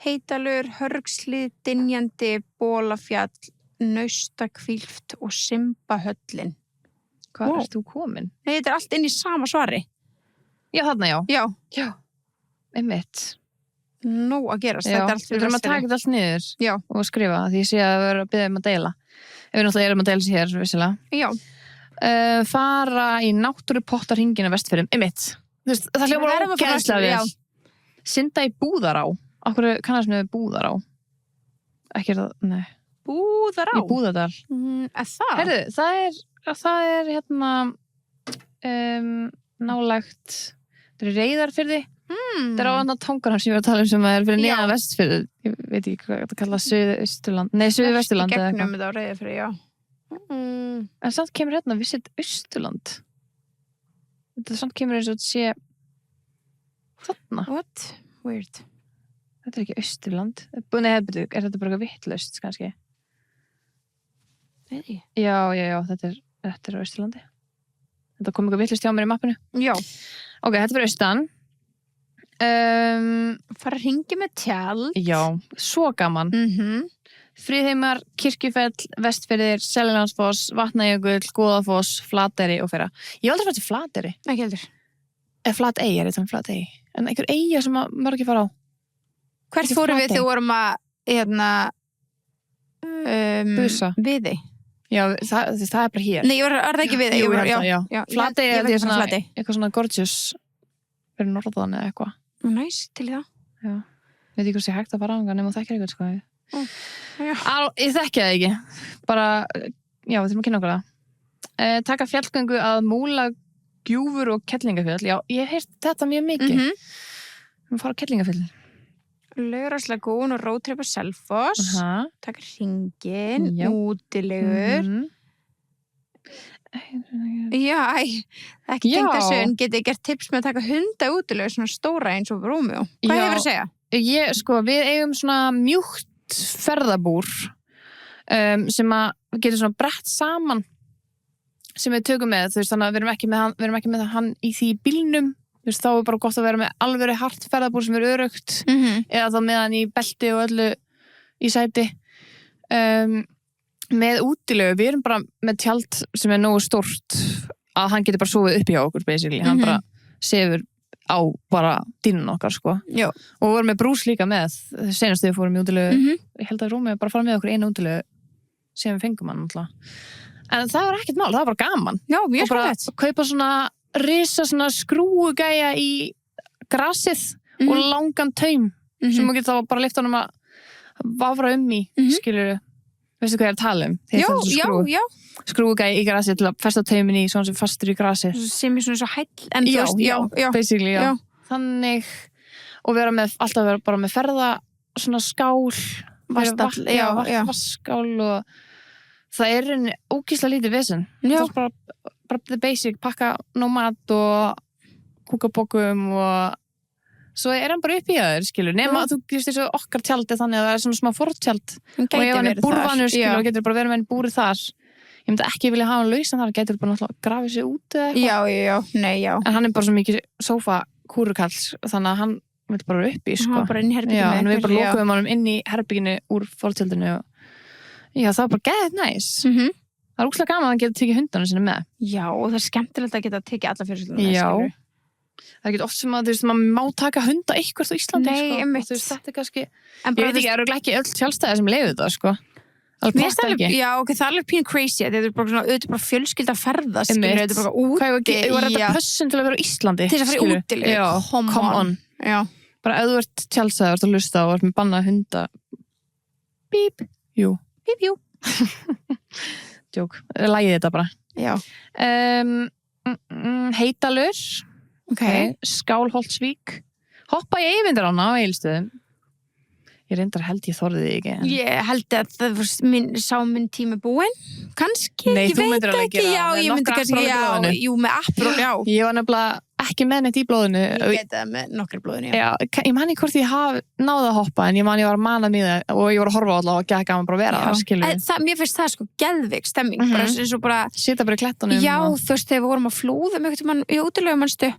[SPEAKER 2] Heydalur, Hörgslið, Dynjandi, Bolafjall, Naustakvílt og Simbahöllin. Hvað ert þú komin?
[SPEAKER 1] Nei, þetta allt inn í sama svari.
[SPEAKER 2] Já, þarna
[SPEAKER 1] Já.
[SPEAKER 2] Einmitt.
[SPEAKER 1] Nó að gerast.
[SPEAKER 2] Já,
[SPEAKER 1] Þetta allt
[SPEAKER 2] við þurfum að taka þetta allt niður
[SPEAKER 1] Já.
[SPEAKER 2] og skrifa því ég sé að við erum að biðja að deila. Við náttúrulega erum að deila sér hér, vissilega.
[SPEAKER 1] Já.
[SPEAKER 2] Fara í náttúrupottarhringina Vestfirðum. Einmitt. Það hljómar ógeðslega vel. Synda í Búðará. Okkur kannast með Búðará. Ekki það, nei.
[SPEAKER 1] Búðará?
[SPEAKER 2] Í Búðardal.
[SPEAKER 1] Það?
[SPEAKER 2] Heyrðu, það er hérna nálægt þetta er Reyðarfirði. Það er á annan Tangarham sem ég var að tala sem er fyrir neðan Vestfirði. Ég veit ekki hvað þetta kalla Suðausturland. Nei, Suðvesturland eða
[SPEAKER 1] eitthvað. Gegnum þetta á Reyðarfirði, já.
[SPEAKER 2] En samt kemur hérna Visit Austurland. Þetta samt kemur eins og þetta sé þarna.
[SPEAKER 1] What? Weird.
[SPEAKER 2] Þetta er ekki Austurland. Nei, er þetta bara eitthvað vitlaust kannski?
[SPEAKER 1] Nei.
[SPEAKER 2] Já, þetta er á Austurlandi. Þetta kom eitthvað vitlaust hjá mér í mappinu.
[SPEAKER 1] Já.
[SPEAKER 2] Ok, þetta er fyrir austan.
[SPEAKER 1] Fara að hringja með tjald.
[SPEAKER 2] Já, svo gaman. Friðheimar, Kirkjufell, Vestfirðir, Seljalandsfoss, Vatnajökull, Goðafoss, Flateyri og fleira. Ég hef aldrei farið til Flateyri.
[SPEAKER 1] Ekki heldur.
[SPEAKER 2] Flatey, er þetta Flatey? En einhver eyja sem mörg ekki fara á.
[SPEAKER 1] Hvert fórum við þegar vorum að
[SPEAKER 2] Busa.
[SPEAKER 1] Viði?
[SPEAKER 2] Já, það er bara hér.
[SPEAKER 1] Nei, var það ekki Viði?
[SPEAKER 2] Jú, já. Flatey er eitthvað svona gorgeous fyrir norðan eða eitthvað.
[SPEAKER 1] Næs, til það.
[SPEAKER 2] Já. Veit ekki hvort ég hægt að fara á hana nema þekkir eitthvað, sko. Ég þekki það ekki. Bara, já, við þurfum að kynna okkur það. Taka fjallgöngu að Múla, Gjúfur og Kerlingafjöll. Já, ég hef heyrt þetta mjög mikið. Við fara á Kerlingafjöll.
[SPEAKER 1] Laugaráslegún og róttripa Selfoss. Taka hringinn, útilegur. Já, ekki tengt þessu en getið gert tips með að taka hunda útilegur svona stóra eins og Rómeó. Hvað hefur að segja?
[SPEAKER 2] Við eigum svona mjúkt ferðabúr sem að getur svona brett saman sem við tökum með, þú veist, þannig að við erum ekki með hann í því bílnum, þú veist, þá er bara gott að vera með alveg hart ferðabúr sem er örugt eða þá með hann í belti og öllu í sæti með útilegu, við erum bara með tjald sem er nógu stórt að hann getur bara sofið upp hjá okkur basically, hann bara sefur á bara dýnun okkar, sko. Já. Og við vorum með brús líka með, senast þegar við fórum í útilegu, ég held að Rómi bara fara með okkur einu útilegu sem við fengum hann alltaf. En það var ekkert mál, það var bara gaman. Já, mjög skemmtilegt. Og bara kaupa svona risa svona skrúugæja í grasið og langan taum sem maður getur þá bara lyft honum að vafra í, skilurðu. Veistu hvað ég er að tala um? Já. Skrúugæja í grasið til að festa taumin í svona sem fastur í grasið. Sem er svona svo hæll. Já, basically, já. Þannig, og alltaf vera bara með ferða svona skál, vasskál og það er einn ógeðslega lítið vesen. Það er bara the basic, pakka nómat og kúkabókum og svo er hann bara upp í þér, skilur. Nema að þú veist þessu okkar tjaldi þannig að það er svona smá fortjald og ef hann er búrvanur, skilur, og getur bara verið með henni búrið þar. Ég myndi ekki vilja hafa hann lausan þar, getur bara náttúrulega grafið sig út eða eitthvað. Já. En hann er bara svo mikið sófa-kúrukall, þannig að hann vil bara vera upp í, sko. Hann bara inn í herbygginu. Já, en við bara lokuðum hann inn í herbygginu úr fortjaldinu og já, það var bara geðið næs. Það er ógeðslega gaman að hann geta tekið hundana sinni með. Já, og það er skemmtilegt að geta tekið alla fjölskylduna með, skilur. Það er ekki oft sem að, þú veist, maður má taka hunda eitthvað á Íslandi, sko. Nei, einmitt. Þú veist, þetta er kannski, ég veit ekki, það eru ekki öll tjaldstæði sem leiðu það, sko. Það passa ekki. Já, ok, það er alveg pínu crazy, þetta er bara svona, auðvitað bara fjölskylda að ferða, skilur, þetta er bara úti. Hvað var þetta pössun til að vera á Íslandi? Til að fara í útileg. Já, come on. Já. Bara ef þú ert tjaldstæði, ert að hlusta og ert með bannað hunda. Bíp. Jú. Bíp, jú. Djók, lagið þetta bara. Já. Heitalur. Okay. Skálholtsvík. Hoppa í Eyvindarána á Egilsstöðum. Ég reyndar held ég þorði þig ekki. Ég held að það var minn tími búinn. Kannski, nei, ég veit ekki. Já, ég myndi kannski, jú, með Aperol, já. Ég var nefnilega ekki með neitt í blóðinu. Ég geti það með nokkri blóðinu, já. Ég man ekki hvort ég náði að hoppa, en ég man ég var að mana mig það og ég var að horfa á alltaf og gekk gaman bara að vera það, skilur. Mér finnst það sko geðveik stemming, bara eins og bara sita bara í klettunum. Já, þú veist, þegar við vorum að flúðum einhvern í útilegum, manstu.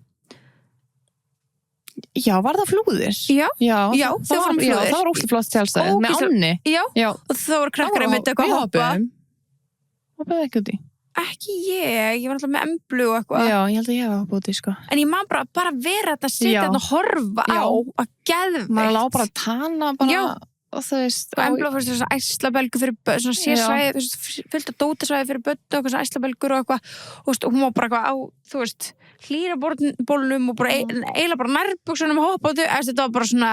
[SPEAKER 2] Já, var það flúðir? Já, það var óslega flott tjálstæði með ánni. Já, og þá voru krakkar að mynda eitthvað að hoppa. Hoppaði ekki út í.
[SPEAKER 1] Ekki ég var alltaf með emblu og eitthvað.
[SPEAKER 2] Já, ég held að ég hef hoppað út í, sko.
[SPEAKER 1] En ég man bara vera þetta að sitja og horfa á að geðveikt.
[SPEAKER 2] Maður lá bara að tana bara, og þú veist.
[SPEAKER 1] Og emblu var svona æslabelgur fyrir börn, svona sérsvæði, þú veist, fyllt að dótasvæði fyrir börn og eitthvað svona æslabelgur og eitthvað. Og hún var bara eitthvað á, þú veist, hlýrabólnum og bara eiginlega bara nærbuksunum að hoppa á þau. Þetta var bara svona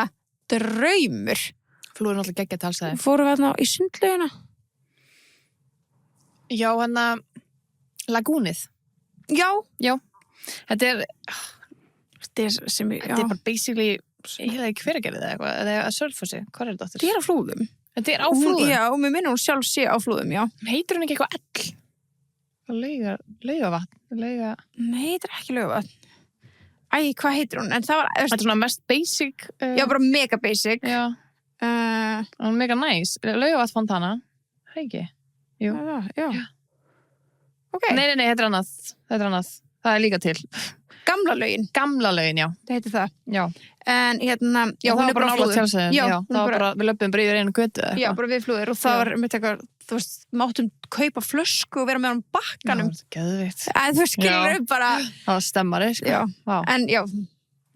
[SPEAKER 1] draumur.
[SPEAKER 2] Flúður náttúrulega geggjað talsæði.
[SPEAKER 1] Fórum við þarna í sundlaugina?
[SPEAKER 2] Já, lagúnið.
[SPEAKER 1] Já.
[SPEAKER 2] Þetta er
[SPEAKER 1] bara
[SPEAKER 2] basically heila í Hveragerði eða eitthvað, eða að Sölfossi. Hvað er þetta aftur?
[SPEAKER 1] Þetta er á Flúðum.
[SPEAKER 2] Þetta er á Flúðum?
[SPEAKER 1] Já, mér minnir hún sjálf sé á Flúðum, já.
[SPEAKER 2] Heitir hún ekki eitthvað Laugavatn?
[SPEAKER 1] Nei, þetta er ekki Laugavatn. Æ, hvað heitir hún? En það var...
[SPEAKER 2] Þetta er svona mest basic.
[SPEAKER 1] Já, bara mega basic.
[SPEAKER 2] Já. Mega nice. Laugavatn Fontana. Hægi. Jú.
[SPEAKER 1] Já. Ok.
[SPEAKER 2] Nei, þetta er annað. Það er líka til.
[SPEAKER 1] Gamla laugin,
[SPEAKER 2] já.
[SPEAKER 1] Það heitir það.
[SPEAKER 2] Já.
[SPEAKER 1] En já,
[SPEAKER 2] hún er bara nálægt Tjálsæðin. Já, það var bara, við löpum bara yfir einu götu eða eitthvað.
[SPEAKER 1] Já, bara við Flúðir og það var með eitthvað, þú veist, máttum kaupa flösku og vera með hann bakkanum.
[SPEAKER 2] Já, geðvikt.
[SPEAKER 1] Þú skilur bara...
[SPEAKER 2] Það var stemmari, sko.
[SPEAKER 1] Já. En já.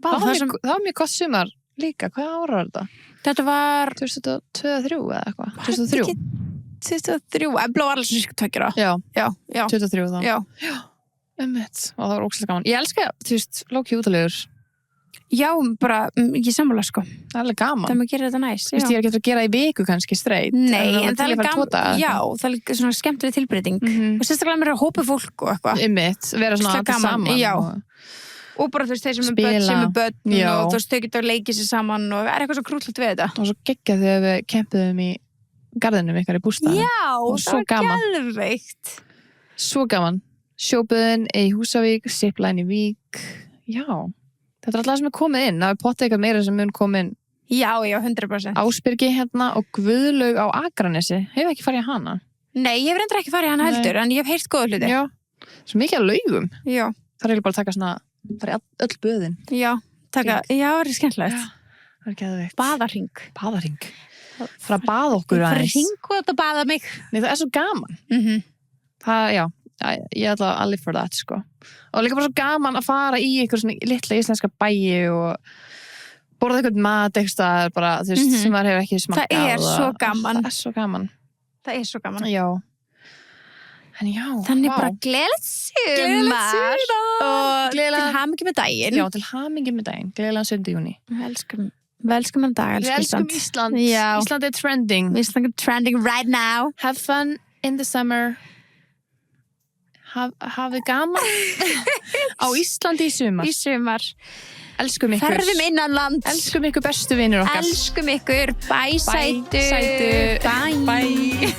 [SPEAKER 2] Það var mjög gott sumar líka. Hvað ára var þetta?
[SPEAKER 1] Þetta var...
[SPEAKER 2] 2023 eða eitthvað. 2003.
[SPEAKER 1] 2023, Embla var alls svona 2 ára.
[SPEAKER 2] Já. 23 þá.
[SPEAKER 1] Já.
[SPEAKER 2] Einmitt. Og það var ógeðslega gaman. Ég elska, þú veist, lóki útalegur.
[SPEAKER 1] Já, bara, ekki sammála, sko.
[SPEAKER 2] Það er alveg gaman.
[SPEAKER 1] Það maður gerir þetta næst.
[SPEAKER 2] Þú veist, ég er ekki að gera í viku kannski straight.
[SPEAKER 1] Nei, en það er gaman. Já, það er svona skemmtileg tilbreyting. Og sérstaklega mér að hópa fólk og eitthvað.
[SPEAKER 2] Einmitt, vera svona allir saman.
[SPEAKER 1] Já. Og bara þú veist, þeir sem er börn og þú veist, þau geta að leiki sér saman og er eitthvað svo krúllegt við þetta.
[SPEAKER 2] Og svo geggjað þegar við kempuðum í garðinum ykkar í bústaðin.
[SPEAKER 1] Já, það var geðveikt.
[SPEAKER 2] Svo gaman. Sjóböðin í Húsavík, Zipline í Vík. Já, þetta er alltaf sem er komið inn. Það er pottið eitthvað meira sem mun komið inn.
[SPEAKER 1] Já, 100%.
[SPEAKER 2] Ásbyrgi hérna og Guðlaug á Akranesi. Hefur ekki farið í hana?
[SPEAKER 1] Nei, ég hef reyndar ekki farið í hana heldur, en ég hef heyrt góða hluti.
[SPEAKER 2] Já, svo mikið að laugum.
[SPEAKER 1] Já.
[SPEAKER 2] Það er bara að taka svona, farið öll böðin.
[SPEAKER 1] Já, já, það er skemmtilegt.
[SPEAKER 2] Það er geðveikt.
[SPEAKER 1] Baðarhring.
[SPEAKER 2] Fara að baða okkur aðeins.
[SPEAKER 1] Fara að hringa út og baða mig.
[SPEAKER 2] Nei, það er svo gaman. Það, já, ég ætla að live for that, sko. Og líka bara svo gaman að fara í eitthvað svona litla íslenska bæi og borða eitthvað mat eitthvað bara, þú veist, sem maður hefur ekki smakkað.
[SPEAKER 1] Það er svo gaman.
[SPEAKER 2] Það er svo gaman. Já. En já,
[SPEAKER 1] þannig bara gleðilegt sumar og til hamingju með daginn.
[SPEAKER 2] Já, til hamingju með daginn. Gleðilegan 7. júní.
[SPEAKER 1] Við elskum en dag,
[SPEAKER 2] Við elskum Ísland. Ísland er trending.
[SPEAKER 1] Ísland er trending right now.
[SPEAKER 2] Have fun in the summer. Hafið gaman á Íslandi í sumar. Elskum ykkur.
[SPEAKER 1] Ferðum innanlands.
[SPEAKER 2] Elskum ykkur bestu vinir okkar.
[SPEAKER 1] Elskum ykkur. Bye, sætu.
[SPEAKER 2] Bye.